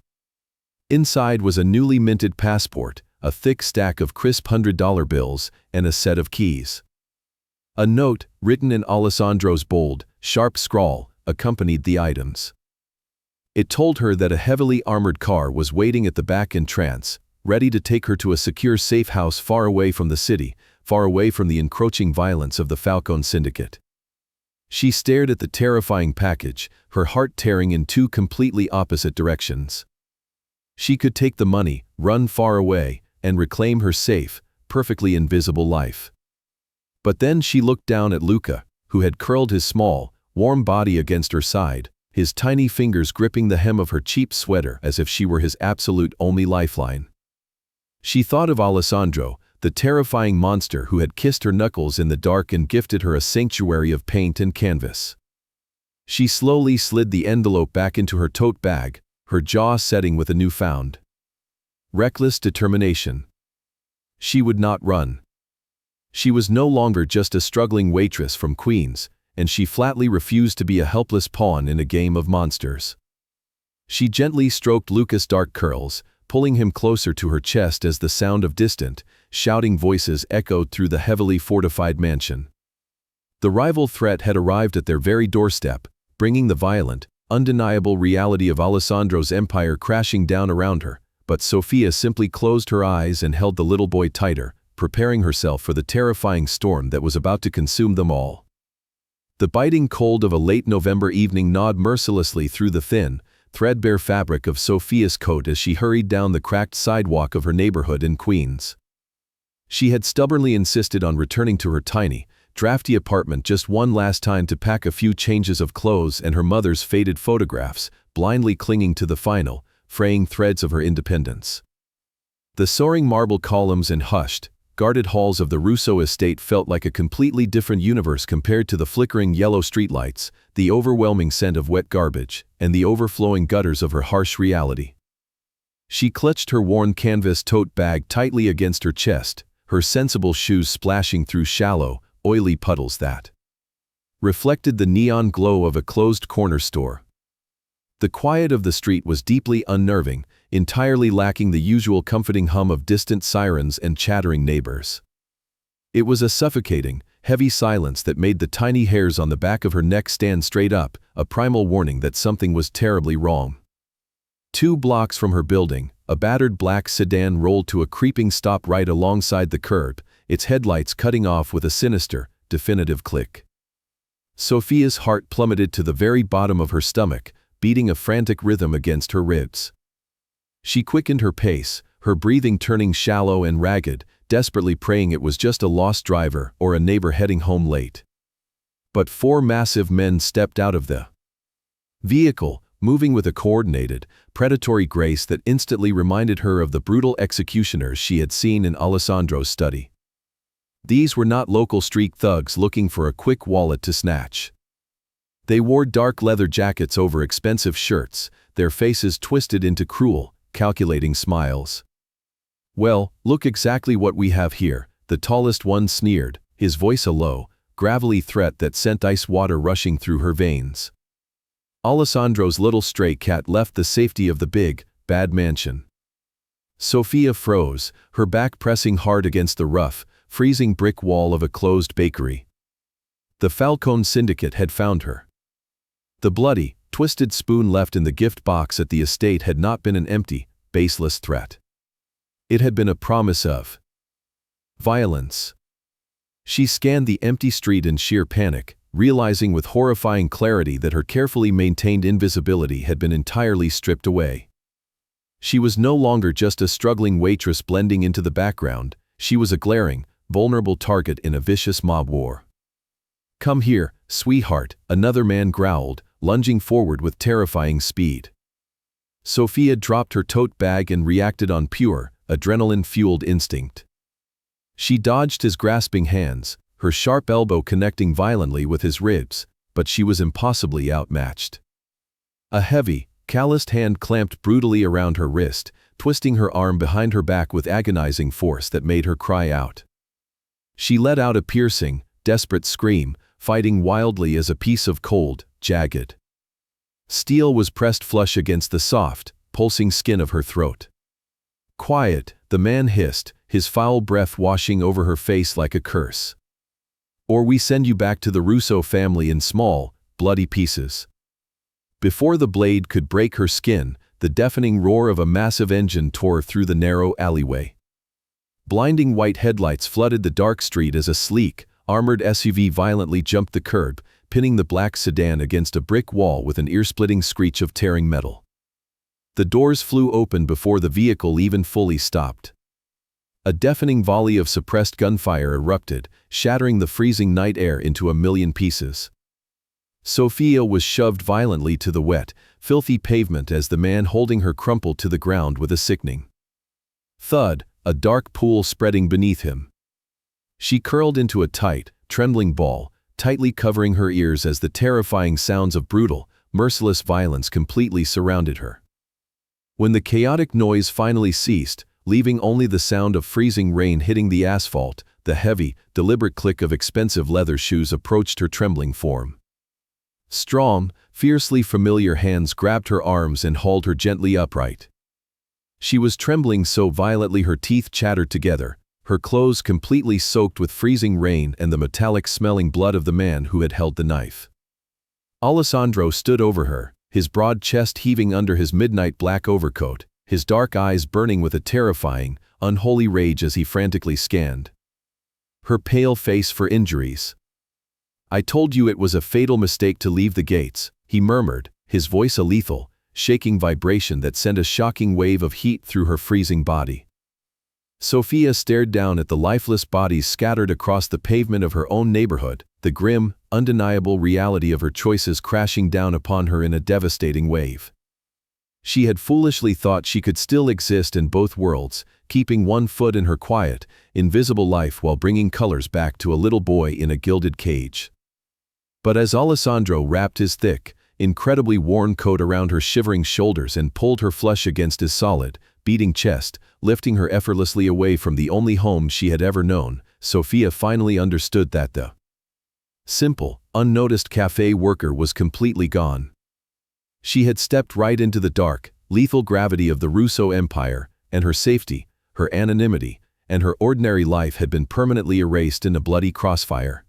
Inside was a newly minted passport, a thick stack of crisp $100 bills, and a set of keys. A note, written in Alessandro's bold, sharp scrawl, accompanied the items. It told her that a heavily armored car was waiting at the back entrance, ready to take her to a secure safe house far away from the city, far away from the encroaching violence of the Falcone syndicate. She stared at the terrifying package, her heart tearing in 2 completely opposite directions. She could take the money, run far away, and reclaim her safe, perfectly invisible life. But then she looked down at Luca, who had curled his small, warm body against her side, his tiny fingers gripping the hem of her cheap sweater as if she were his absolute only lifeline. She thought of Alessandro, the terrifying monster who had kissed her knuckles in the dark and gifted her a sanctuary of paint and canvas. She slowly slid the envelope back into her tote bag, her jaw setting with a newfound, reckless determination. She would not run. She was no longer just a struggling waitress from Queens, and she flatly refused to be a helpless pawn in a game of monsters. She gently stroked Luca's dark curls, pulling him closer to her chest as the sound of distant, shouting voices echoed through the heavily fortified mansion. The rival threat had arrived at their very doorstep, bringing the violent, undeniable reality of Alessandro's empire crashing down around her, but Sophia simply closed her eyes and held the little boy tighter, preparing herself for the terrifying storm that was about to consume them all. The biting cold of a late November evening gnawed mercilessly through the thin, threadbare fabric of Sophia's coat as she hurried down the cracked sidewalk of her neighborhood in Queens. She had stubbornly insisted on returning to her tiny, drafty apartment just one last time to pack a few changes of clothes and her mother's faded photographs, blindly clinging to the final, fraying threads of her independence. The soaring marble columns and hushed, guarded halls of the Russo estate felt like a completely different universe compared to the flickering yellow streetlights, the overwhelming scent of wet garbage, and the overflowing gutters of her harsh reality. She clutched her worn canvas tote bag tightly against her chest, her sensible shoes splashing through shallow, oily puddles that reflected the neon glow of a closed corner store. The quiet of the street was deeply unnerving, entirely lacking the usual comforting hum of distant sirens and chattering neighbors. It was a suffocating, heavy silence that made the tiny hairs on the back of her neck stand straight up, a primal warning that something was terribly wrong. 2 blocks from her building, a battered black sedan rolled to a creeping stop right alongside the curb, its headlights cutting off with a sinister, definitive click. Sophia's heart plummeted to the very bottom of her stomach, beating a frantic rhythm against her ribs. She quickened her pace, her breathing turning shallow and ragged, desperately praying it was just a lost driver or a neighbor heading home late. But 4 massive men stepped out of the vehicle, moving with a coordinated, predatory grace that instantly reminded her of the brutal executioners she had seen in Alessandro's study. These were not local street thugs looking for a quick wallet to snatch. They wore dark leather jackets over expensive shirts, their faces twisted into cruel, calculating smiles. "Well, look exactly what we have here," the tallest one sneered, his voice a low, gravelly threat that sent ice water rushing through her veins. Alessandro's little stray cat left the safety of the big, bad mansion. Sophia froze, her back pressing hard against the rough, freezing brick wall of a closed bakery. The Falcone syndicate had found her. The bloody, twisted spoon left in the gift box at the estate had not been an empty, baseless threat. It had been a promise of violence. She scanned the empty street in sheer panic, realizing with horrifying clarity that her carefully maintained invisibility had been entirely stripped away. She was no longer just a struggling waitress blending into the background, she was a glaring, vulnerable target in a vicious mob war. "Come here, sweetheart," another man growled, lunging forward with terrifying speed. Sophia dropped her tote bag and reacted on pure, adrenaline-fueled instinct. She dodged his grasping hands, her sharp elbow connecting violently with his ribs, but she was impossibly outmatched. A heavy, calloused hand clamped brutally around her wrist, twisting her arm behind her back with agonizing force that made her cry out. She let out a piercing, desperate scream, fighting wildly as a piece of cold, jagged steel was pressed flush against the soft, pulsing skin of her throat. "Quiet," the man hissed, his foul breath washing over her face like a curse. "Or we send you back to the Russo family in small, bloody pieces." Before the blade could break her skin, the deafening roar of a massive engine tore through the narrow alleyway. Blinding white headlights flooded the dark street as a sleek, armored SUV violently jumped the curb, pinning the black sedan against a brick wall with an ear-splitting screech of tearing metal. The doors flew open before the vehicle even fully stopped. A deafening volley of suppressed gunfire erupted, shattering the freezing night air into a million pieces. Sophia was shoved violently to the wet, filthy pavement as the man holding her crumpled to the ground with a sickening thud, a dark pool spreading beneath him. She curled into a tight, trembling ball, tightly covering her ears as the terrifying sounds of brutal, merciless violence completely surrounded her. When the chaotic noise finally ceased, leaving only the sound of freezing rain hitting the asphalt, the heavy, deliberate click of expensive leather shoes approached her trembling form. Strong, fiercely familiar hands grabbed her arms and hauled her gently upright. She was trembling so violently her teeth chattered together, her clothes completely soaked with freezing rain and the metallic-smelling blood of the man who had held the knife. Alessandro stood over her, his broad chest heaving under his midnight black overcoat, his dark eyes burning with a terrifying, unholy rage as he frantically scanned her pale face for injuries. "I told you it was a fatal mistake to leave the gates," he murmured, his voice a lethal, shaking vibration that sent a shocking wave of heat through her freezing body. Sophia stared down at the lifeless bodies scattered across the pavement of her own neighborhood, the grim, undeniable reality of her choices crashing down upon her in a devastating wave. She had foolishly thought she could still exist in both worlds, keeping one foot in her quiet, invisible life while bringing colors back to a little boy in a gilded cage. But as Alessandro wrapped his thick, incredibly worn coat around her shivering shoulders and pulled her flush against his solid, beating chest, lifting her effortlessly away from the only home she had ever known, Sophia finally understood that the simple, unnoticed cafe worker was completely gone. She had stepped right into the dark, lethal gravity of the Russo Empire, and her safety, her anonymity, and her ordinary life had been permanently erased in a bloody crossfire.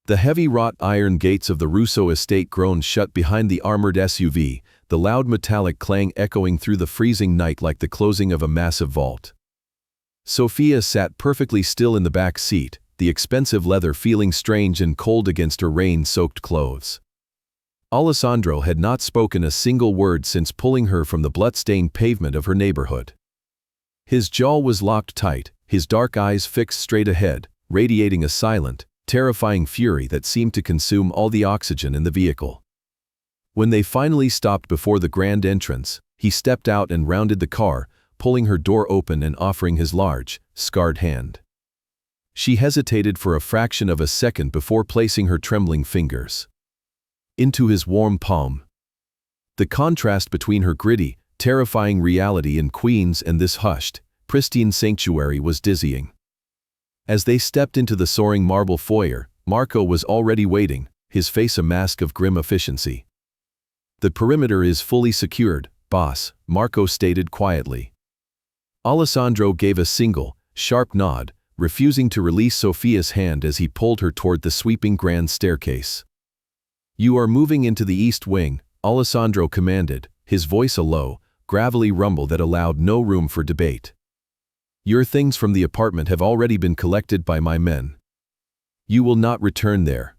The heavy wrought iron gates of the Russo estate groaned shut behind the armored SUV, the loud metallic clang echoing through the freezing night like the closing of a massive vault. Sophia sat perfectly still in the back seat, the expensive leather feeling strange and cold against her rain-soaked clothes. Alessandro had not spoken a single word since pulling her from the blood-stained pavement of her neighborhood. His jaw was locked tight, his dark eyes fixed straight ahead, radiating a silent, terrifying fury that seemed to consume all the oxygen in the vehicle. When they finally stopped before the grand entrance, he stepped out and rounded the car, pulling her door open and offering his large, scarred hand. She hesitated for a fraction of a second before placing her trembling fingers into his warm palm. The contrast between her gritty, terrifying reality in Queens and this hushed, pristine sanctuary was dizzying. As they stepped into the soaring marble foyer, Marco was already waiting, his face a mask of grim efficiency. "The perimeter is fully secured, boss," Marco stated quietly. Alessandro gave a single, sharp nod, refusing to release Sophia's hand as he pulled her toward the sweeping grand staircase. "You are moving into the east wing," Alessandro commanded, his voice a low, gravelly rumble that allowed no room for debate. "Your things from the apartment have already been collected by my men. You will not return there."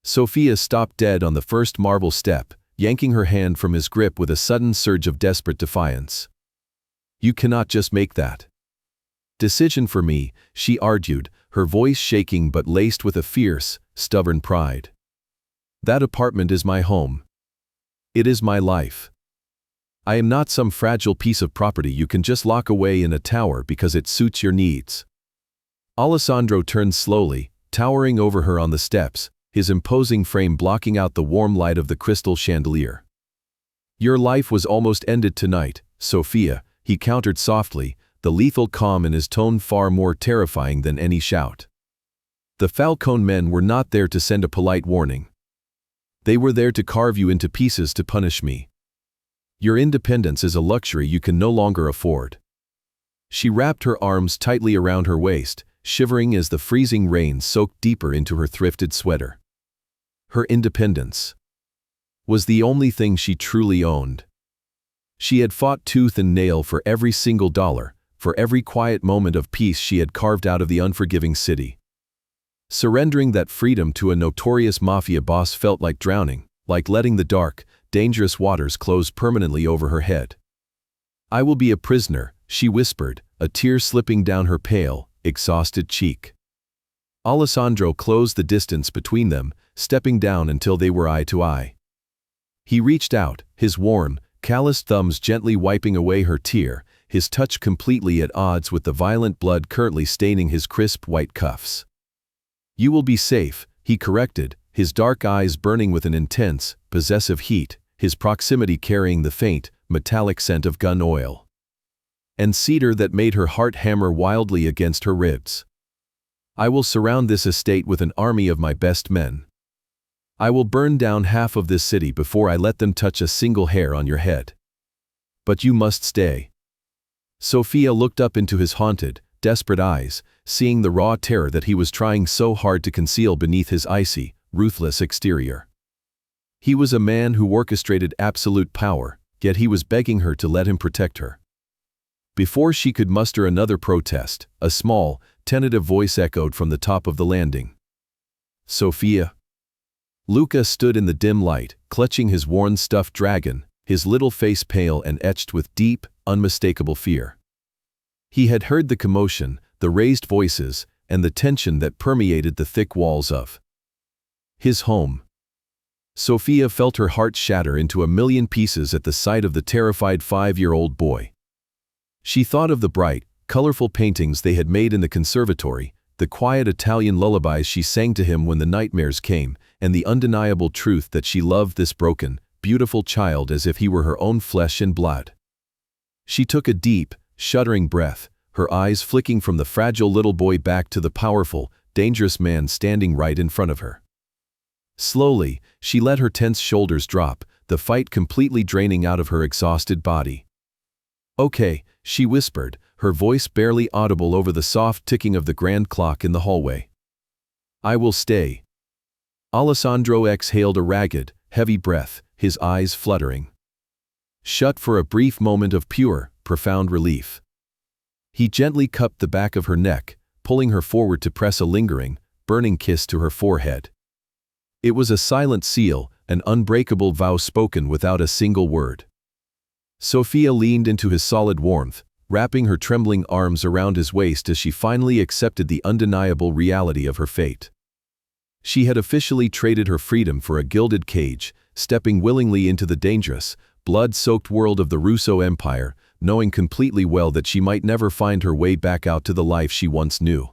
Sophia stopped dead on the first marble step, yanking her hand from his grip with a sudden surge of desperate defiance. "You cannot just make that decision for me," she argued, her voice shaking but laced with a fierce, stubborn pride. "That apartment is my home. It is my life. I am not some fragile piece of property you can just lock away in a tower because it suits your needs." Alessandro turned slowly, towering over her on the steps, his imposing frame blocking out the warm light of the crystal chandelier. "Your life was almost ended tonight, Sophia," he countered softly, the lethal calm in his tone far more terrifying than any shout. "The Falcone men were not there to send a polite warning. They were there to carve you into pieces to punish me. Your independence is a luxury you can no longer afford." She wrapped her arms tightly around her waist, shivering as the freezing rain soaked deeper into her thrifted sweater. Her independence was the only thing she truly owned. She had fought tooth and nail for every single dollar, for every quiet moment of peace she had carved out of the unforgiving city. Surrendering that freedom to a notorious mafia boss felt like drowning, like letting the dark, dangerous waters close permanently over her head. "I will be a prisoner," she whispered, a tear slipping down her pale, exhausted cheek. Alessandro closed the distance between them, stepping down until they were eye to eye. He reached out, his warm, calloused thumbs gently wiping away her tear, his touch completely at odds with the violent blood currently staining his crisp white cuffs. "You will be safe," he corrected, his dark eyes burning with an intense, possessive heat, his proximity carrying the faint, metallic scent of gun oil and cedar that made her heart hammer wildly against her ribs. "I will surround this estate with an army of my best men. I will burn down half of this city before I let them touch a single hair on your head. But you must stay." Sophia looked up into his haunted, desperate eyes, seeing the raw terror that he was trying so hard to conceal beneath his icy, ruthless exterior. He was a man who orchestrated absolute power, yet he was begging her to let him protect her. Before she could muster another protest, a small, tentative voice echoed from the top of the landing. "Sophia." Luca stood in the dim light, clutching his worn stuffed dragon, his little face pale and etched with deep, unmistakable fear. He had heard the commotion, the raised voices, and the tension that permeated the thick walls of his home. Sophia felt her heart shatter into a million pieces at the sight of the terrified 5-year-old boy. She thought of the bright, colorful paintings they had made in the conservatory, the quiet Italian lullabies she sang to him when the nightmares came, and the undeniable truth that she loved this broken, beautiful child as if he were her own flesh and blood. She took a deep, shuddering breath, her eyes flicking from the fragile little boy back to the powerful, dangerous man standing right in front of her. Slowly, she let her tense shoulders drop, the fight completely draining out of her exhausted body. "Okay," she whispered, her voice barely audible over the soft ticking of the grand clock in the hallway. "I will stay." Alessandro exhaled a ragged, heavy breath, his eyes fluttering shut for a brief moment of pure, profound relief. He gently cupped the back of her neck, pulling her forward to press a lingering, burning kiss to her forehead. It was a silent seal, an unbreakable vow spoken without a single word. Sophia leaned into his solid warmth, wrapping her trembling arms around his waist as she finally accepted the undeniable reality of her fate. She had officially traded her freedom for a gilded cage, stepping willingly into the dangerous, blood-soaked world of the Russo Empire, knowing completely well that she might never find her way back out to the life she once knew.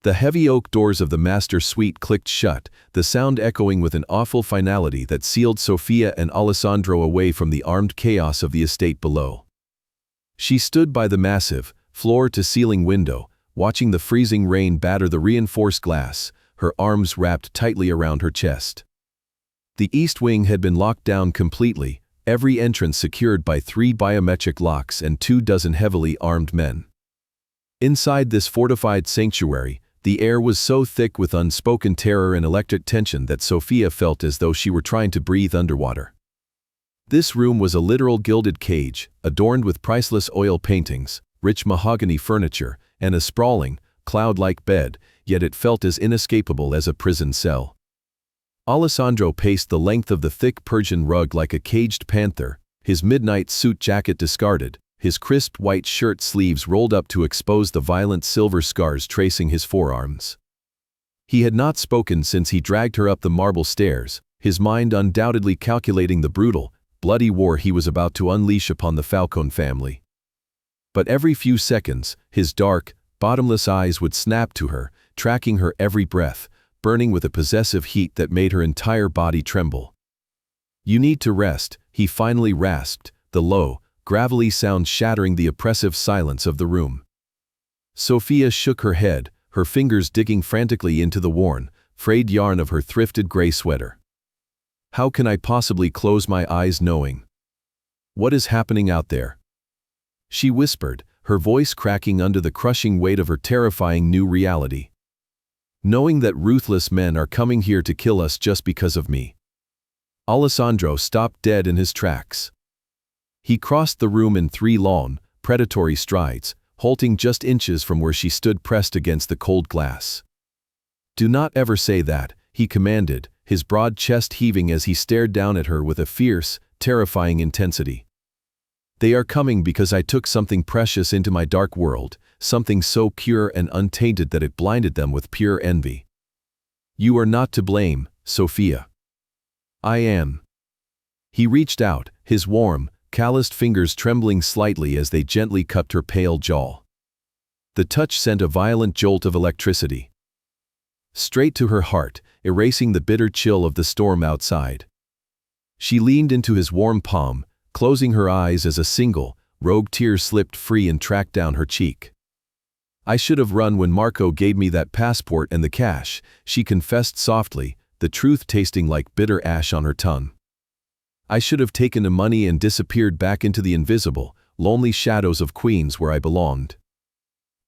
The heavy oak doors of the master suite clicked shut, the sound echoing with an awful finality that sealed Sophia and Alessandro away from the armed chaos of the estate below. She stood by the massive, floor-to-ceiling window, watching the freezing rain batter the reinforced glass, her arms wrapped tightly around her chest. The east wing had been locked down completely, every entrance secured by 3 biometric locks and 24 heavily armed men. Inside this fortified sanctuary, the air was so thick with unspoken terror and electric tension that Sophia felt as though she were trying to breathe underwater. This room was a literal gilded cage, adorned with priceless oil paintings, rich mahogany furniture, and a sprawling, cloud-like bed, yet it felt as inescapable as a prison cell. Alessandro paced the length of the thick Persian rug like a caged panther, his midnight suit jacket discarded, his crisp white shirt sleeves rolled up to expose the violent silver scars tracing his forearms. He had not spoken since he dragged her up the marble stairs, his mind undoubtedly calculating the brutal, bloody war he was about to unleash upon the Falcone family. But every few seconds, his dark, bottomless eyes would snap to her, tracking her every breath, burning with a possessive heat that made her entire body tremble. "You need to rest," he finally rasped, the low, gravelly sound shattering the oppressive silence of the room. Sophia shook her head, her fingers digging frantically into the worn, frayed yarn of her thrifted gray sweater. "How can I possibly close my eyes knowing? What is happening out there?" She whispered, her voice cracking under the crushing weight of her terrifying new reality. "Knowing that ruthless men are coming here to kill us just because of me." Alessandro stopped dead in his tracks. He crossed the room in 3 long, predatory strides, halting just inches from where she stood pressed against the cold glass. "Do not ever say that," he commanded, his broad chest heaving as he stared down at her with a fierce, terrifying intensity. "They are coming because I took something precious into my dark world, something so pure and untainted that it blinded them with pure envy. You are not to blame, Sophia. I am." He reached out, his warm, calloused fingers trembling slightly as they gently cupped her pale jaw. The touch sent a violent jolt of electricity straight to her heart, erasing the bitter chill of the storm outside. She leaned into his warm palm, closing her eyes as a single, rogue tear slipped free and tracked down her cheek. "I should have run when Marco gave me that passport and the cash," she confessed softly, the truth tasting like bitter ash on her tongue. "I should have taken the money and disappeared back into the invisible, lonely shadows of Queens where I belonged."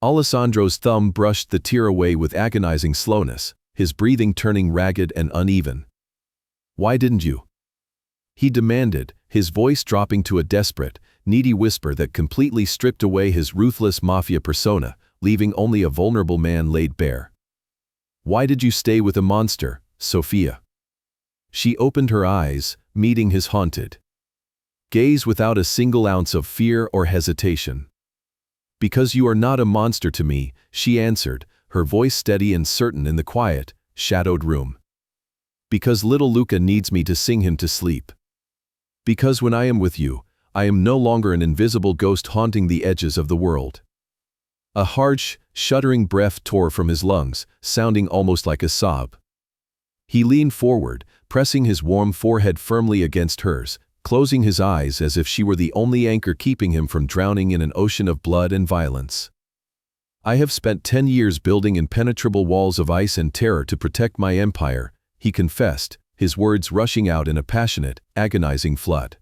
Alessandro's thumb brushed the tear away with agonizing slowness, his breathing turning ragged and uneven. "Why didn't you?" he demanded, his voice dropping to a desperate, needy whisper that completely stripped away his ruthless mafia persona, leaving only a vulnerable man laid bare. "Why did you stay with a monster, Sophia?" She opened her eyes, meeting his haunted gaze without a single ounce of fear or hesitation. "Because you are not a monster to me," she answered, her voice steady and certain in the quiet, shadowed room. "Because little Luca needs me to sing him to sleep. Because when I am with you, I am no longer an invisible ghost haunting the edges of the world." A harsh, shuddering breath tore from his lungs, sounding almost like a sob. He leaned forward, pressing his warm forehead firmly against hers, closing his eyes as if she were the only anchor keeping him from drowning in an ocean of blood and violence. "I have spent 10 years building impenetrable walls of ice and terror to protect my empire," he confessed, his words rushing out in a passionate, agonizing flood.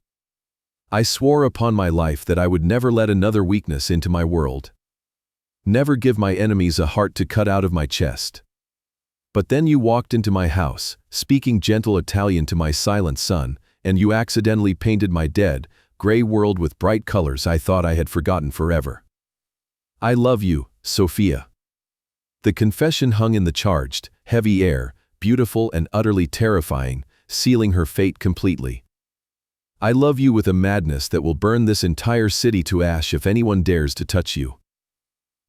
"I swore upon my life that I would never let another weakness into my world. Never give my enemies a heart to cut out of my chest. But then you walked into my house, speaking gentle Italian to my silent son, and you accidentally painted my dead, gray world with bright colors I thought I had forgotten forever. I love you, Sophia. The confession hung in the charged, heavy air, beautiful and utterly terrifying, sealing her fate completely. I love you with a madness that will burn this entire city to ash if anyone dares to touch you.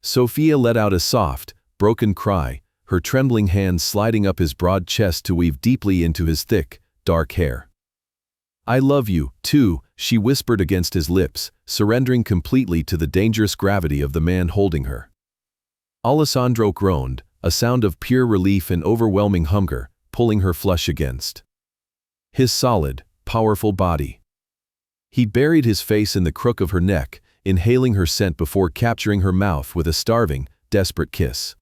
Sophia let out a soft, broken cry, her trembling hands sliding up his broad chest to weave deeply into his thick, dark hair. I love you, too, she whispered against his lips, surrendering completely to the dangerous gravity of the man holding her. Alessandro groaned, a sound of pure relief and overwhelming hunger, pulling her flush against his solid, powerful body. He buried his face in the crook of her neck, inhaling her scent before capturing her mouth with a starving, desperate kiss.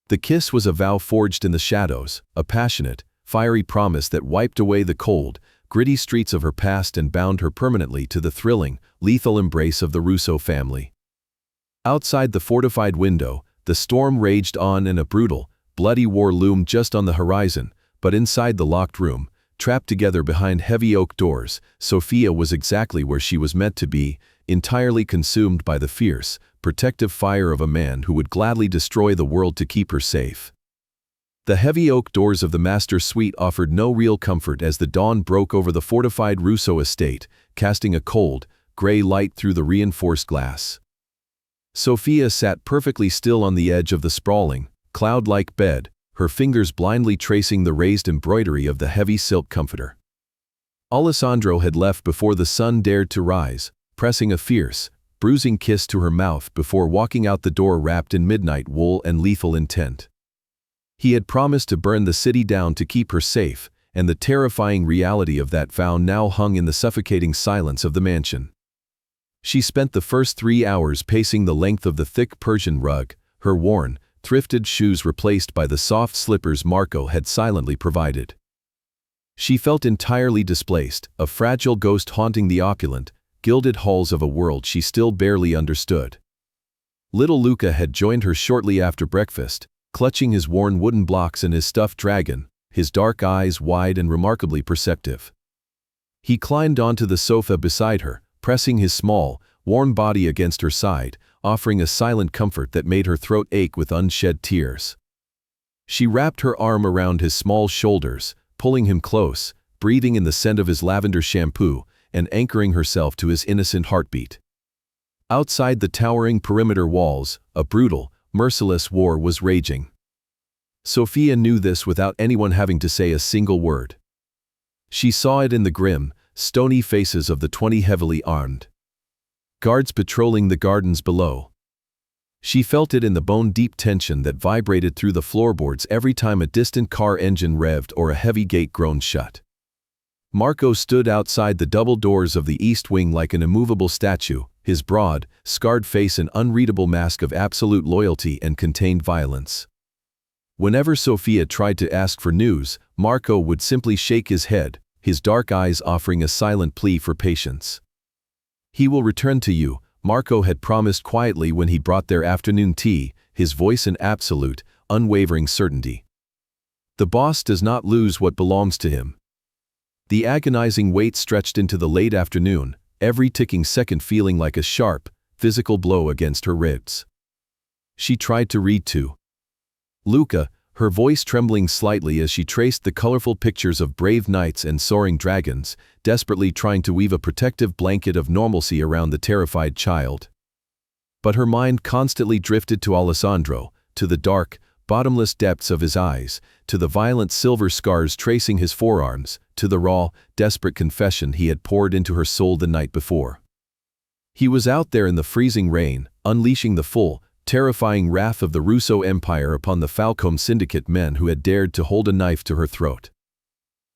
The kiss was a vow forged in the shadows, a passionate, fiery promise that wiped away the cold, gritty streets of her past and bound her permanently to the thrilling, lethal embrace of the Russo family. Outside the fortified window, the storm raged on and a brutal, bloody war loomed just on the horizon, but inside the locked room, trapped together behind heavy oak doors, Sophia was exactly where she was meant to be, entirely consumed by the fierce, protective fire of a man who would gladly destroy the world to keep her safe. The heavy oak doors of the master suite offered no real comfort as the dawn broke over the fortified Russo estate, casting a cold, gray light through the reinforced glass. Sophia sat perfectly still on the edge of the sprawling, cloud-like bed, her fingers blindly tracing the raised embroidery of the heavy silk comforter. Alessandro had left before the sun dared to rise, pressing a fierce, bruising kiss to her mouth before walking out the door wrapped in midnight wool and lethal intent. He had promised to burn the city down to keep her safe, and the terrifying reality of that vow now hung in the suffocating silence of the mansion. She spent the first 3 hours pacing the length of the thick Persian rug, her worn, thrifted shoes replaced by the soft slippers Marco had silently provided. She felt entirely displaced, a fragile ghost haunting the opulent, gilded halls of a world she still barely understood. Little Luca had joined her shortly after breakfast, clutching his worn wooden blocks and his stuffed dragon, his dark eyes wide and remarkably perceptive. He climbed onto the sofa beside her, pressing his small, warm body against her side, offering a silent comfort that made her throat ache with unshed tears. She wrapped her arm around his small shoulders, pulling him close, breathing in the scent of his lavender shampoo, and anchoring herself to his innocent heartbeat. Outside the towering perimeter walls, a brutal, merciless war was raging. Sophia knew this without anyone having to say a single word. She saw it in the grim, stony faces of the 20 heavily armed guards patrolling the gardens below. She felt it in the bone-deep tension that vibrated through the floorboards every time a distant car engine revved or a heavy gate groaned shut. Marco stood outside the double doors of the east wing like an immovable statue, his broad, scarred face an unreadable mask of absolute loyalty and contained violence. Whenever Sophia tried to ask for news, Marco would simply shake his head, his dark eyes offering a silent plea for patience. He will return to you, Marco had promised quietly when he brought their afternoon tea, his voice an absolute, unwavering certainty. The boss does not lose what belongs to him. The agonizing wait stretched into the late afternoon, every ticking second feeling like a sharp, physical blow against her ribs. She tried to read to Luca, her voice trembling slightly as she traced the colorful pictures of brave knights and soaring dragons, desperately trying to weave a protective blanket of normalcy around the terrified child. But her mind constantly drifted to Alessandro, to the dark, bottomless depths of his eyes, to the violent silver scars tracing his forearms, to the raw, desperate confession he had poured into her soul the night before. He was out there in the freezing rain, unleashing the full, terrifying wrath of the Russo Empire upon the Falcone syndicate men who had dared to hold a knife to her throat.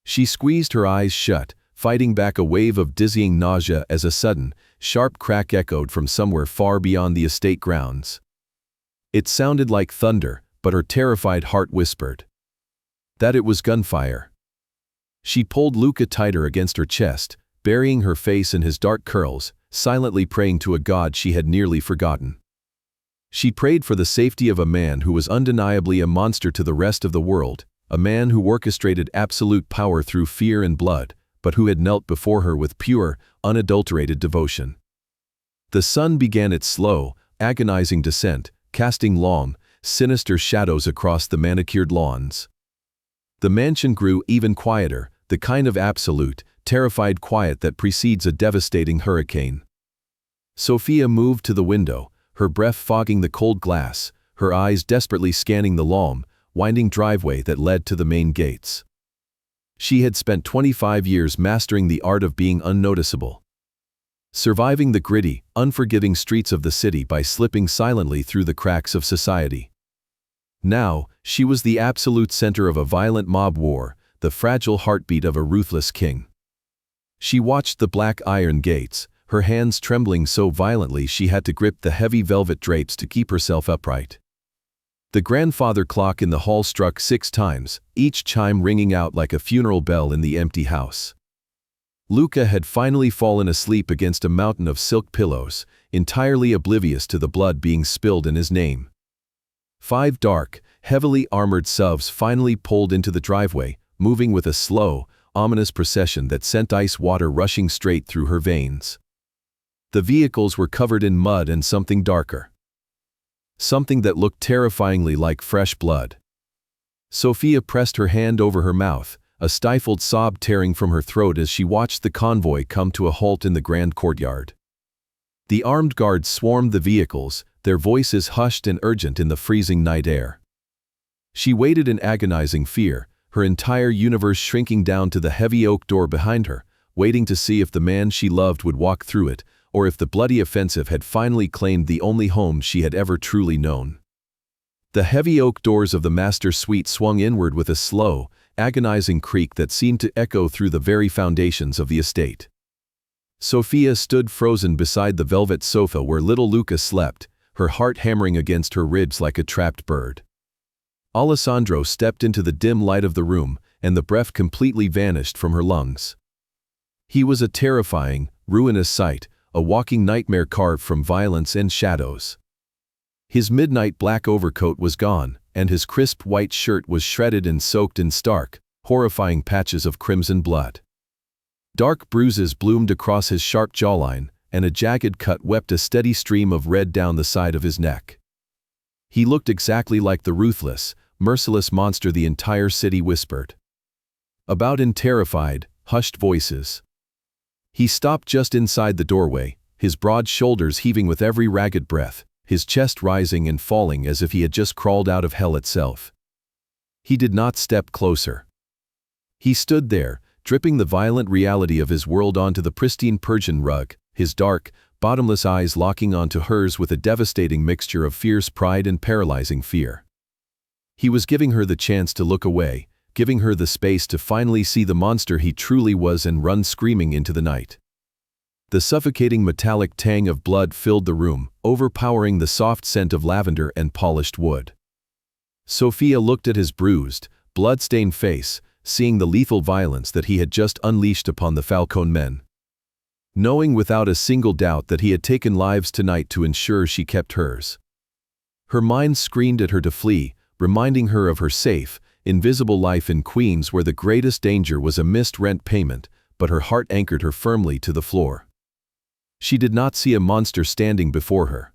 She squeezed her eyes shut, fighting back a wave of dizzying nausea as a sudden, sharp crack echoed from somewhere far beyond the estate grounds. It sounded like thunder, but her terrified heart whispered that it was gunfire. She pulled Luca tighter against her chest, burying her face in his dark curls, silently praying to a god she had nearly forgotten. She prayed for the safety of a man who was undeniably a monster to the rest of the world, a man who orchestrated absolute power through fear and blood, but who had knelt before her with pure, unadulterated devotion. The sun began its slow, agonizing descent, casting long, sinister shadows across the manicured lawns. The mansion grew even quieter, the kind of absolute, terrified quiet that precedes a devastating hurricane. Sophia moved to the window, her breath fogging the cold glass, her eyes desperately scanning the long, winding driveway that led to the main gates. She had spent 25 years mastering the art of being unnoticeable, surviving the gritty, unforgiving streets of the city by slipping silently through the cracks of society. Now, she was the absolute center of a violent mob war, the fragile heartbeat of a ruthless king. She watched the black iron gates, her hands trembling so violently she had to grip the heavy velvet drapes to keep herself upright. The grandfather clock in the hall struck 6 times, each chime ringing out like a funeral bell in the empty house. Luca had finally fallen asleep against a mountain of silk pillows, entirely oblivious to the blood being spilled in his name. 5 dark, heavily armored SUVs finally pulled into the driveway, moving with a slow, ominous procession that sent ice water rushing straight through her veins. The vehicles were covered in mud and something darker. Something that looked terrifyingly like fresh blood. Sophia pressed her hand over her mouth, a stifled sob tearing from her throat as she watched the convoy come to a halt in the grand courtyard. The armed guards swarmed the vehicles, their voices hushed and urgent in the freezing night air. She waited in agonizing fear, her entire universe shrinking down to the heavy oak door behind her, waiting to see if the man she loved would walk through it, or if the bloody offensive had finally claimed the only home she had ever truly known. The heavy oak doors of the master suite swung inward with a slow, agonizing creak that seemed to echo through the very foundations of the estate. Sophia stood frozen beside the velvet sofa where little Luca slept, her heart hammering against her ribs like a trapped bird. Alessandro stepped into the dim light of the room, and the breath completely vanished from her lungs. He was a terrifying, ruinous sight, a walking nightmare carved from violence and shadows. His midnight black overcoat was gone, and his crisp white shirt was shredded and soaked in stark, horrifying patches of crimson blood. Dark bruises bloomed across his sharp jawline, and a jagged cut wept a steady stream of red down the side of his neck. He looked exactly like the ruthless, merciless monster the entire city whispered about in terrified, hushed voices. He stopped just inside the doorway, his broad shoulders heaving with every ragged breath, his chest rising and falling as if he had just crawled out of hell itself. He did not step closer. He stood there, dripping the violent reality of his world onto the pristine Persian rug, his dark, bottomless eyes locking onto hers with a devastating mixture of fierce pride and paralyzing fear. He was giving her the chance to look away, giving her the space to finally see the monster he truly was and run screaming into the night. The suffocating metallic tang of blood filled the room, overpowering the soft scent of lavender and polished wood. Sophia looked at his bruised, blood-stained face, seeing the lethal violence that he had just unleashed upon the Falcone men. Knowing without a single doubt that he had taken lives tonight to ensure she kept hers. Her mind screamed at her to flee, reminding her of her safe, invisible life in Queens where the greatest danger was a missed rent payment, but her heart anchored her firmly to the floor. She did not see a monster standing before her.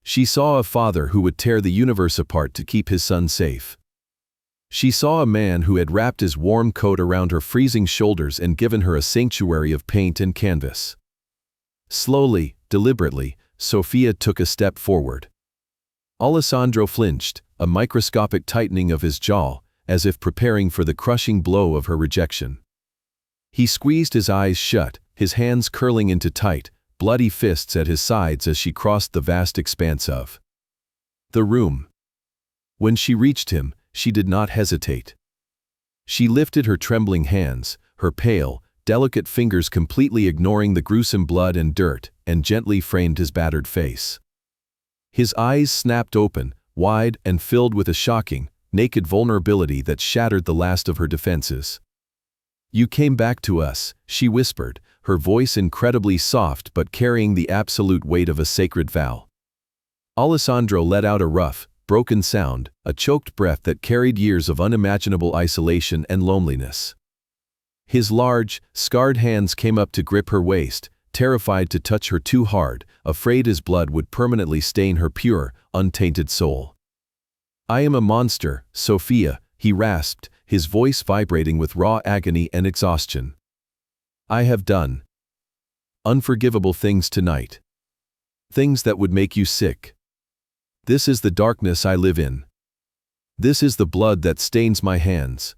She saw a father who would tear the universe apart to keep his son safe. She saw a man who had wrapped his warm coat around her freezing shoulders and given her a sanctuary of paint and canvas. Slowly, deliberately, Sophia took a step forward. Alessandro flinched, a microscopic tightening of his jaw, as if preparing for the crushing blow of her rejection. He squeezed his eyes shut, his hands curling into tight, bloody fists at his sides as she crossed the vast expanse of the room. When she reached him, she did not hesitate. She lifted her trembling hands, her pale, delicate fingers completely ignoring the gruesome blood and dirt, and gently framed his battered face. His eyes snapped open, wide and filled with a shocking, naked vulnerability that shattered the last of her defenses. "You came back to us," she whispered, her voice incredibly soft but carrying the absolute weight of a sacred vow. Alessandro let out a rough, broken sound, a choked breath that carried years of unimaginable isolation and loneliness. His large, scarred hands came up to grip her waist, terrified to touch her too hard, afraid his blood would permanently stain her pure, untainted soul. "I am a monster, Sophia," he rasped, his voice vibrating with raw agony and exhaustion. "I have done unforgivable things tonight. Things that would make you sick. This is the darkness I live in. This is the blood that stains my hands."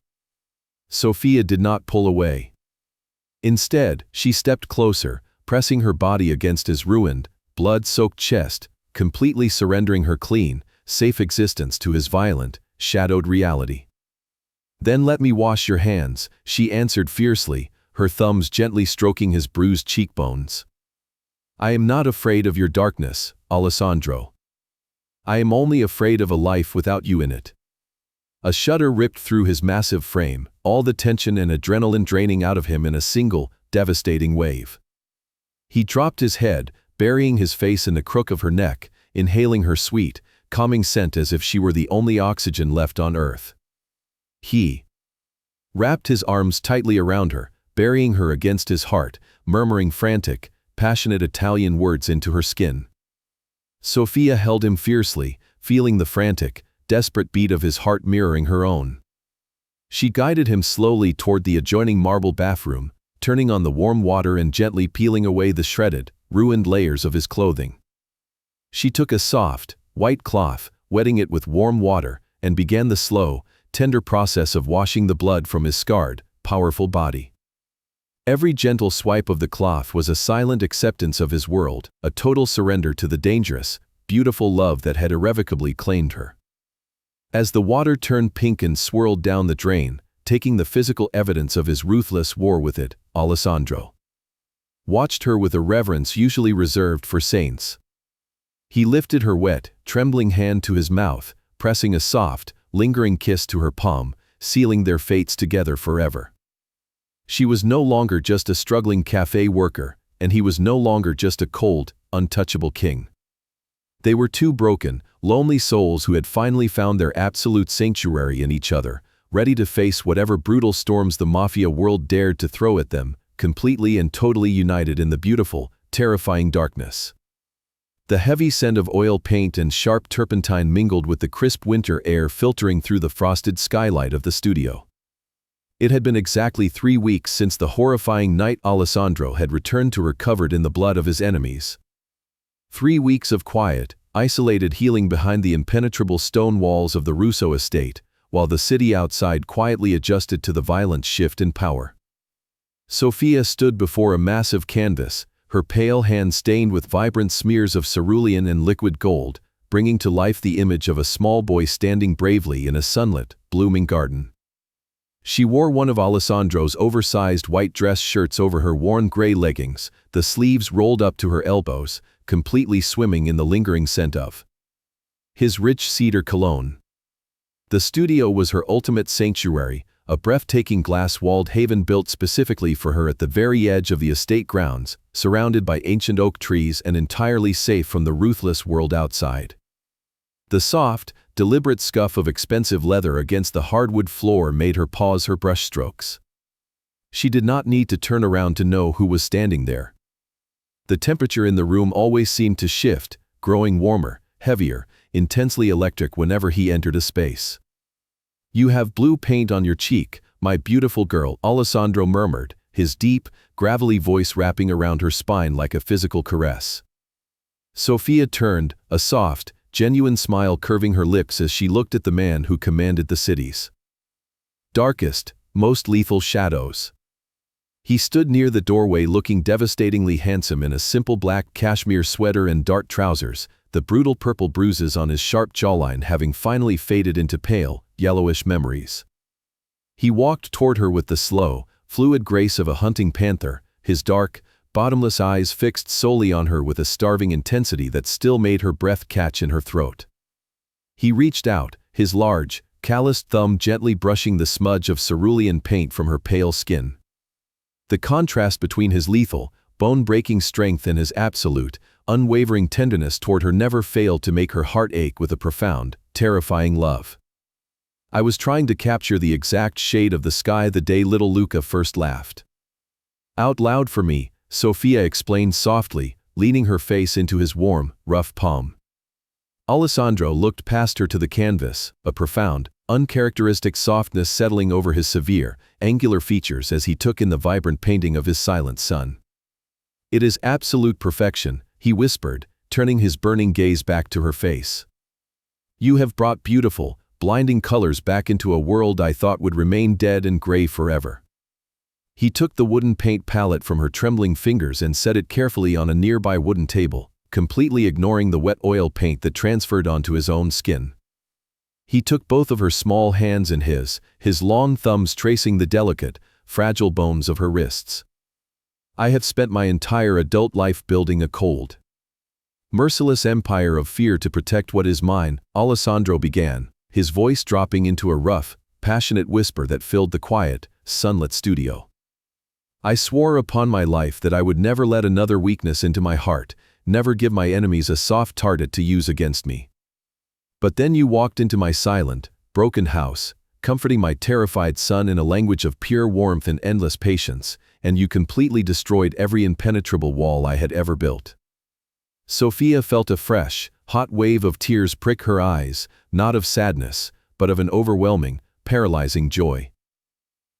Sophia did not pull away. Instead, she stepped closer, pressing her body against his ruined, blood-soaked chest, completely surrendering her clean, safe existence to his violent, shadowed reality. "Then let me wash your hands," she answered fiercely, her thumbs gently stroking his bruised cheekbones. "I am not afraid of your darkness, Alessandro. I am only afraid of a life without you in it." A shudder ripped through his massive frame, all the tension and adrenaline draining out of him in a single, devastating wave. He dropped his head, burying his face in the crook of her neck, inhaling her sweet, calming scent as if she were the only oxygen left on earth. He wrapped his arms tightly around her, burying her against his heart, murmuring frantic, passionate Italian words into her skin. Sophia held him fiercely, feeling the frantic, desperate beat of his heart mirroring her own. She guided him slowly toward the adjoining marble bathroom, turning on the warm water and gently peeling away the shredded, ruined layers of his clothing. She took a soft, white cloth, wetting it with warm water, and began the slow, tender process of washing the blood from his scarred, powerful body. Every gentle swipe of the cloth was a silent acceptance of his world, a total surrender to the dangerous, beautiful love that had irrevocably claimed her. As the water turned pink and swirled down the drain, taking the physical evidence of his ruthless war with it, Alessandro watched her with a reverence usually reserved for saints. He lifted her wet, trembling hand to his mouth, pressing a soft, lingering kiss to her palm, sealing their fates together forever. She was no longer just a struggling cafe worker, and he was no longer just a cold, untouchable king. They were two broken, lonely souls who had finally found their absolute sanctuary in each other, ready to face whatever brutal storms the Mafia world dared to throw at them, completely and totally united in the beautiful, terrifying darkness. The heavy scent of oil paint and sharp turpentine mingled with the crisp winter air filtering through the frosted skylight of the studio. It had been exactly 3 weeks since the horrifying night Alessandro had returned to her covered in the blood of his enemies. 3 weeks of quiet, isolated healing behind the impenetrable stone walls of the Russo estate, while the city outside quietly adjusted to the violent shift in power. Sophia stood before a massive canvas, her pale hand stained with vibrant smears of cerulean and liquid gold, bringing to life the image of a small boy standing bravely in a sunlit, blooming garden. She wore one of Alessandro's oversized white dress shirts over her worn gray leggings, the sleeves rolled up to her elbows, completely swimming in the lingering scent of his rich cedar cologne. The studio was her ultimate sanctuary, a breathtaking glass-walled haven built specifically for her at the very edge of the estate grounds, surrounded by ancient oak trees and entirely safe from the ruthless world outside. The soft, deliberate scuff of expensive leather against the hardwood floor made her pause her brushstrokes. She did not need to turn around to know who was standing there. The temperature in the room always seemed to shift, growing warmer, heavier, intensely electric whenever he entered a space. "You have blue paint on your cheek, my beautiful girl," Alessandro murmured, his deep, gravelly voice wrapping around her spine like a physical caress. Sophia turned, a soft, genuine smile curving her lips as she looked at the man who commanded the city's darkest, most lethal shadows. He stood near the doorway looking devastatingly handsome in a simple black cashmere sweater and dark trousers, the brutal purple bruises on his sharp jawline having finally faded into pale, yellowish memories. He walked toward her with the slow, fluid grace of a hunting panther, his dark, bottomless eyes fixed solely on her with a starving intensity that still made her breath catch in her throat. He reached out, his large, calloused thumb gently brushing the smudge of cerulean paint from her pale skin. The contrast between his lethal, bone-breaking strength and his absolute, unwavering tenderness toward her never failed to make her heart ache with a profound, terrifying love. "I was trying to capture the exact shade of the sky the day little Luca first laughed out loud for me," Sophia explained softly, leaning her face into his warm, rough palm. Alessandro looked past her to the canvas, a profound, uncharacteristic softness settling over his severe, angular features as he took in the vibrant painting of his silent son. "It is absolute perfection," he whispered, turning his burning gaze back to her face. "You have brought beautiful, blinding colors back into a world I thought would remain dead and gray forever." He took the wooden paint palette from her trembling fingers and set it carefully on a nearby wooden table, completely ignoring the wet oil paint that transferred onto his own skin. He took both of her small hands in his long thumbs tracing the delicate, fragile bones of her wrists. "I have spent my entire adult life building a cold, merciless empire of fear to protect what is mine," Alessandro began, his voice dropping into a rough, passionate whisper that filled the quiet, sunlit studio. "I swore upon my life that I would never let another weakness into my heart, never give my enemies a soft target to use against me. But then you walked into my silent, broken house, comforting my terrified son in a language of pure warmth and endless patience, and you completely destroyed every impenetrable wall I had ever built." Sophia felt a fresh, hot wave of tears prick her eyes, not of sadness, but of an overwhelming, paralyzing joy.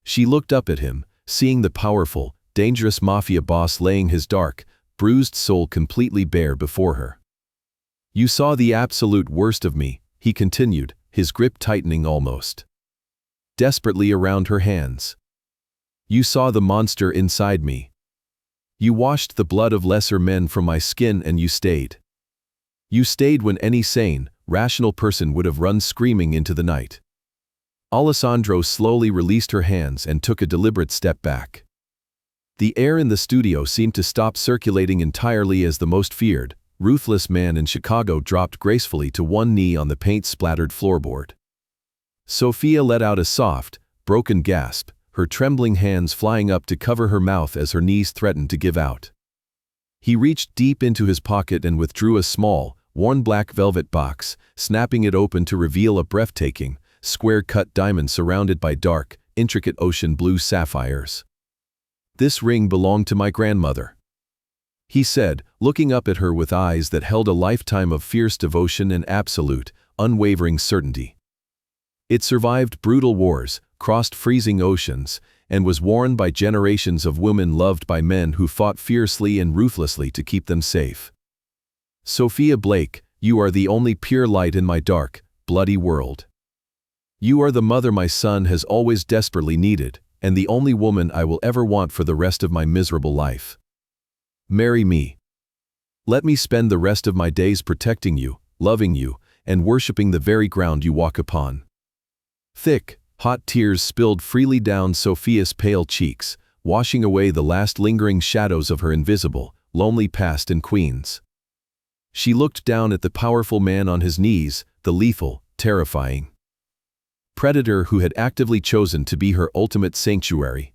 She looked up at him, seeing the powerful, dangerous mafia boss laying his dark, bruised soul completely bare before her. "You saw the absolute worst of me," he continued, his grip tightening almost desperately around her hands. "You saw the monster inside me. You washed the blood of lesser men from my skin and you stayed. You stayed when any sane, rational person would have run screaming into the night." Alessandro slowly released her hands and took a deliberate step back. The air in the studio seemed to stop circulating entirely as the most feared, ruthless man in Chicago dropped gracefully to one knee on the paint-splattered floorboard. Sophia let out a soft, broken gasp, her trembling hands flying up to cover her mouth as her knees threatened to give out. He reached deep into his pocket and withdrew a small, worn black velvet box, snapping it open to reveal a breathtaking, square-cut diamond surrounded by dark, intricate ocean blue sapphires. "This ring belonged to my grandmother," he said, looking up at her with eyes that held a lifetime of fierce devotion and absolute, unwavering certainty. "It survived brutal wars, crossed freezing oceans, and was worn by generations of women loved by men who fought fiercely and ruthlessly to keep them safe. Sophia Blake, you are the only pure light in my dark, bloody world. You are the mother my son has always desperately needed, and the only woman I will ever want for the rest of my miserable life. Marry me. Let me spend the rest of my days protecting you, loving you, and worshiping the very ground you walk upon." Thick, hot tears spilled freely down Sophia's pale cheeks, washing away the last lingering shadows of her invisible, lonely past in Queens. She looked down at the powerful man on his knees, the lethal, terrifying predator who had actively chosen to be her ultimate sanctuary.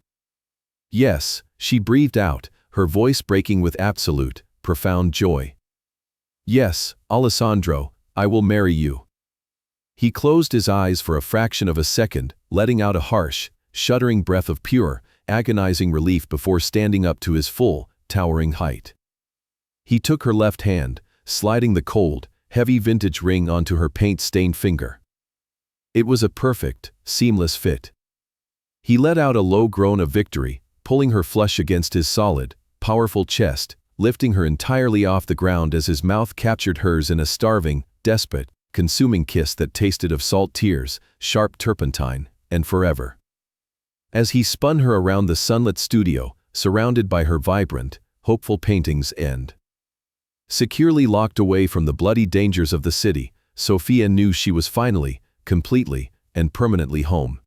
"Yes," she breathed out, her voice breaking with absolute, profound joy. "Yes, Alessandro, I will marry you." He closed his eyes for a fraction of a second, letting out a harsh, shuddering breath of pure, agonizing relief before standing up to his full, towering height. He took her left hand, sliding the cold, heavy vintage ring onto her paint-stained finger. It was a perfect, seamless fit. He let out a low groan of victory, pulling her flush against his solid, powerful chest, lifting her entirely off the ground as his mouth captured hers in a starving, desperate, consuming kiss that tasted of salt tears, sharp turpentine, and forever. As he spun her around the sunlit studio, surrounded by her vibrant, hopeful paintings and securely locked away from the bloody dangers of the city, Sophia knew she was finally, completely, and permanently home.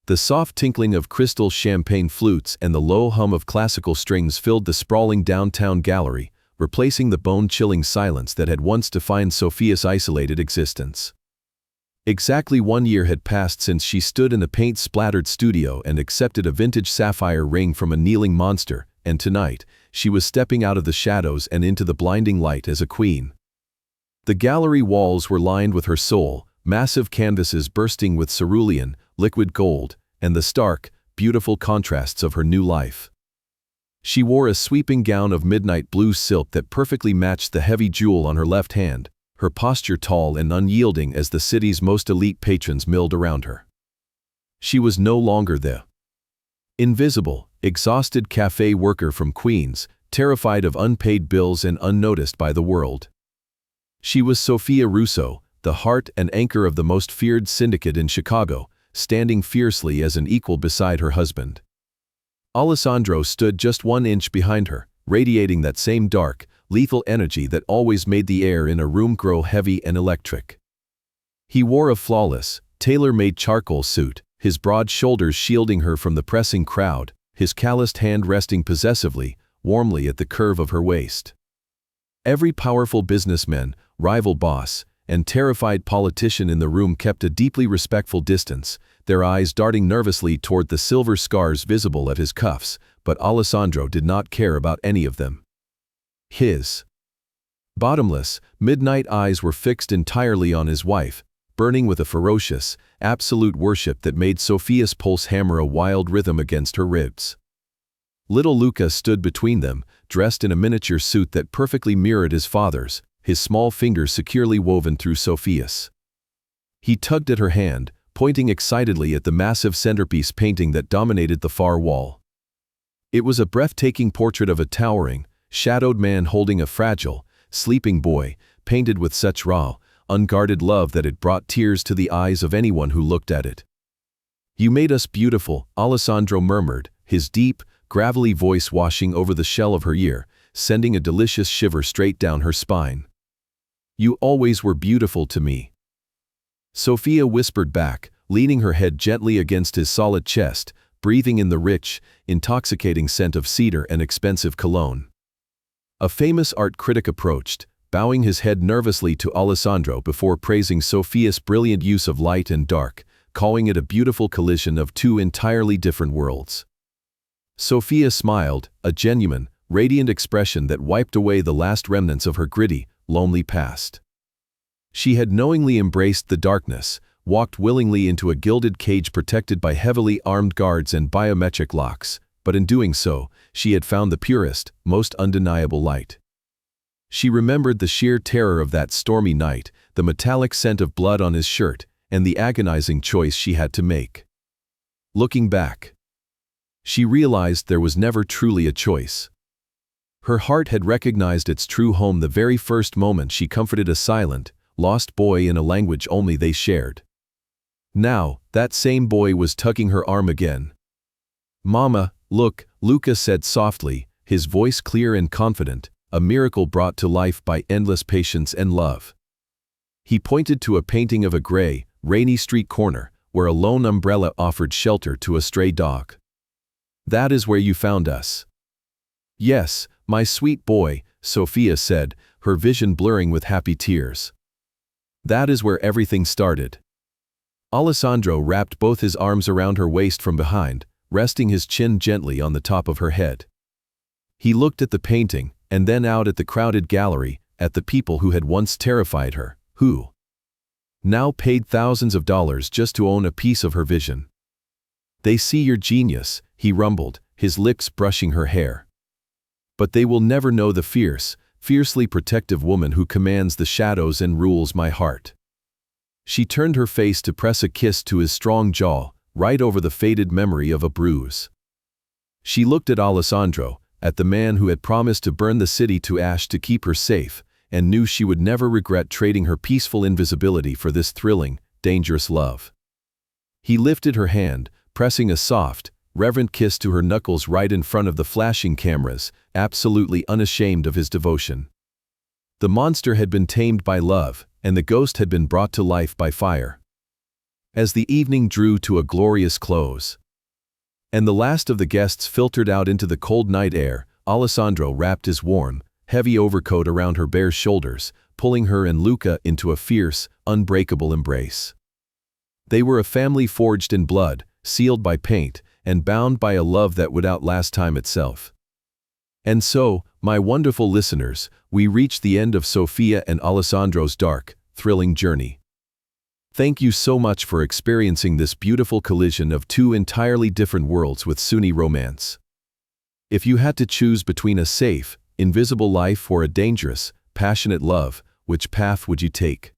The soft tinkling of crystal champagne flutes and the low hum of classical strings filled the sprawling downtown gallery, replacing the bone-chilling silence that had once defined Sophia's isolated existence. Exactly 1 year had passed since she stood in the paint-splattered studio and accepted a vintage sapphire ring from a kneeling monster, and tonight, she was stepping out of the shadows and into the blinding light as a queen. The gallery walls were lined with her soul, massive canvases bursting with cerulean, liquid gold, and the stark, beautiful contrasts of her new life. She wore a sweeping gown of midnight blue silk that perfectly matched the heavy jewel on her left hand, her posture tall and unyielding as the city's most elite patrons milled around her. She was no longer the invisible, exhausted cafe worker from Queens, terrified of unpaid bills and unnoticed by the world. She was Sophia Russo, the heart and anchor of the most feared syndicate in Chicago, standing fiercely as an equal beside her husband. Alessandro stood just 1 inch behind her, radiating that same dark, lethal energy that always made the air in a room grow heavy and electric. He wore a flawless, tailor-made charcoal suit, his broad shoulders shielding her from the pressing crowd, his calloused hand resting possessively, warmly at the curve of her waist. Every powerful businessman, rival boss, and terrified politician in the room kept a deeply respectful distance, their eyes darting nervously toward the silver scars visible at his cuffs, but Alessandro did not care about any of them. His bottomless, midnight eyes were fixed entirely on his wife, burning with a ferocious, absolute worship that made Sophia's pulse hammer a wild rhythm against her ribs. Little Luca stood between them, dressed in a miniature suit that perfectly mirrored his father's, his small fingers securely woven through Sophia's. He tugged at her hand, pointing excitedly at the massive centerpiece painting that dominated the far wall. It was a breathtaking portrait of a towering, shadowed man holding a fragile, sleeping boy, painted with such raw, unguarded love that it brought tears to the eyes of anyone who looked at it. "You made us beautiful," Alessandro murmured, his deep, gravelly voice washing over the shell of her ear, sending a delicious shiver straight down her spine. "You always were beautiful to me." Sophia whispered back, leaning her head gently against his solid chest, breathing in the rich, intoxicating scent of cedar and expensive cologne. A famous art critic approached, bowing his head nervously to Alessandro before praising Sophia's brilliant use of light and dark, calling it a beautiful collision of 2 entirely different worlds. Sophia smiled, a genuine, radiant expression that wiped away the last remnants of her gritty, lonely past. She had knowingly embraced the darkness, walked willingly into a gilded cage protected by heavily armed guards and biometric locks, but in doing so, she had found the purest, most undeniable light. She remembered the sheer terror of that stormy night, the metallic scent of blood on his shirt, and the agonizing choice she had to make. Looking back, she realized there was never truly a choice. Her heart had recognized its true home the very first moment she comforted a silent, lost boy in a language only they shared. Now, that same boy was tugging her arm again. "Mama, look," Luca said softly, his voice clear and confident, a miracle brought to life by endless patience and love. He pointed to a painting of a gray, rainy street corner, where a lone umbrella offered shelter to a stray dog. "That is where you found us." "Yes, my sweet boy," Sophia said, her vision blurring with happy tears. "That is where everything started." Alessandro wrapped both his arms around her waist from behind, resting his chin gently on the top of her head. He looked at the painting, and then out at the crowded gallery, at the people who had once terrified her, who now paid thousands of dollars just to own a piece of her vision. "They see your genius," he rumbled, his lips brushing her hair. "But they will never know the fiercely protective woman who commands the shadows and rules my heart." She turned her face to press a kiss to his strong jaw, right over the faded memory of a bruise. She looked at Alessandro, at the man who had promised to burn the city to ash to keep her safe, and knew she would never regret trading her peaceful invisibility for this thrilling, dangerous love. He lifted her hand, pressing a soft, reverent kiss to her knuckles right in front of the flashing cameras, absolutely unashamed of his devotion. The monster had been tamed by love, and the ghost had been brought to life by fire. As the evening drew to a glorious close, and the last of the guests filtered out into the cold night air, Alessandro wrapped his warm, heavy overcoat around her bare shoulders, pulling her and Luca into a fierce, unbreakable embrace. They were a family forged in blood, sealed by paint, and bound by a love that would outlast time itself. And so, my wonderful listeners, we reach the end of Sophia and Alessandro's dark, thrilling journey. Thank you so much for experiencing this beautiful collision of 2 entirely different worlds with Sunni romance. If you had to choose between a safe, invisible life or a dangerous, passionate love, which path would you take?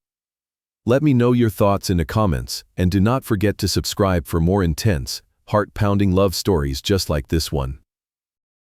Let me know your thoughts in the comments, and do not forget to subscribe for more intense, heart-pounding love stories just like this one.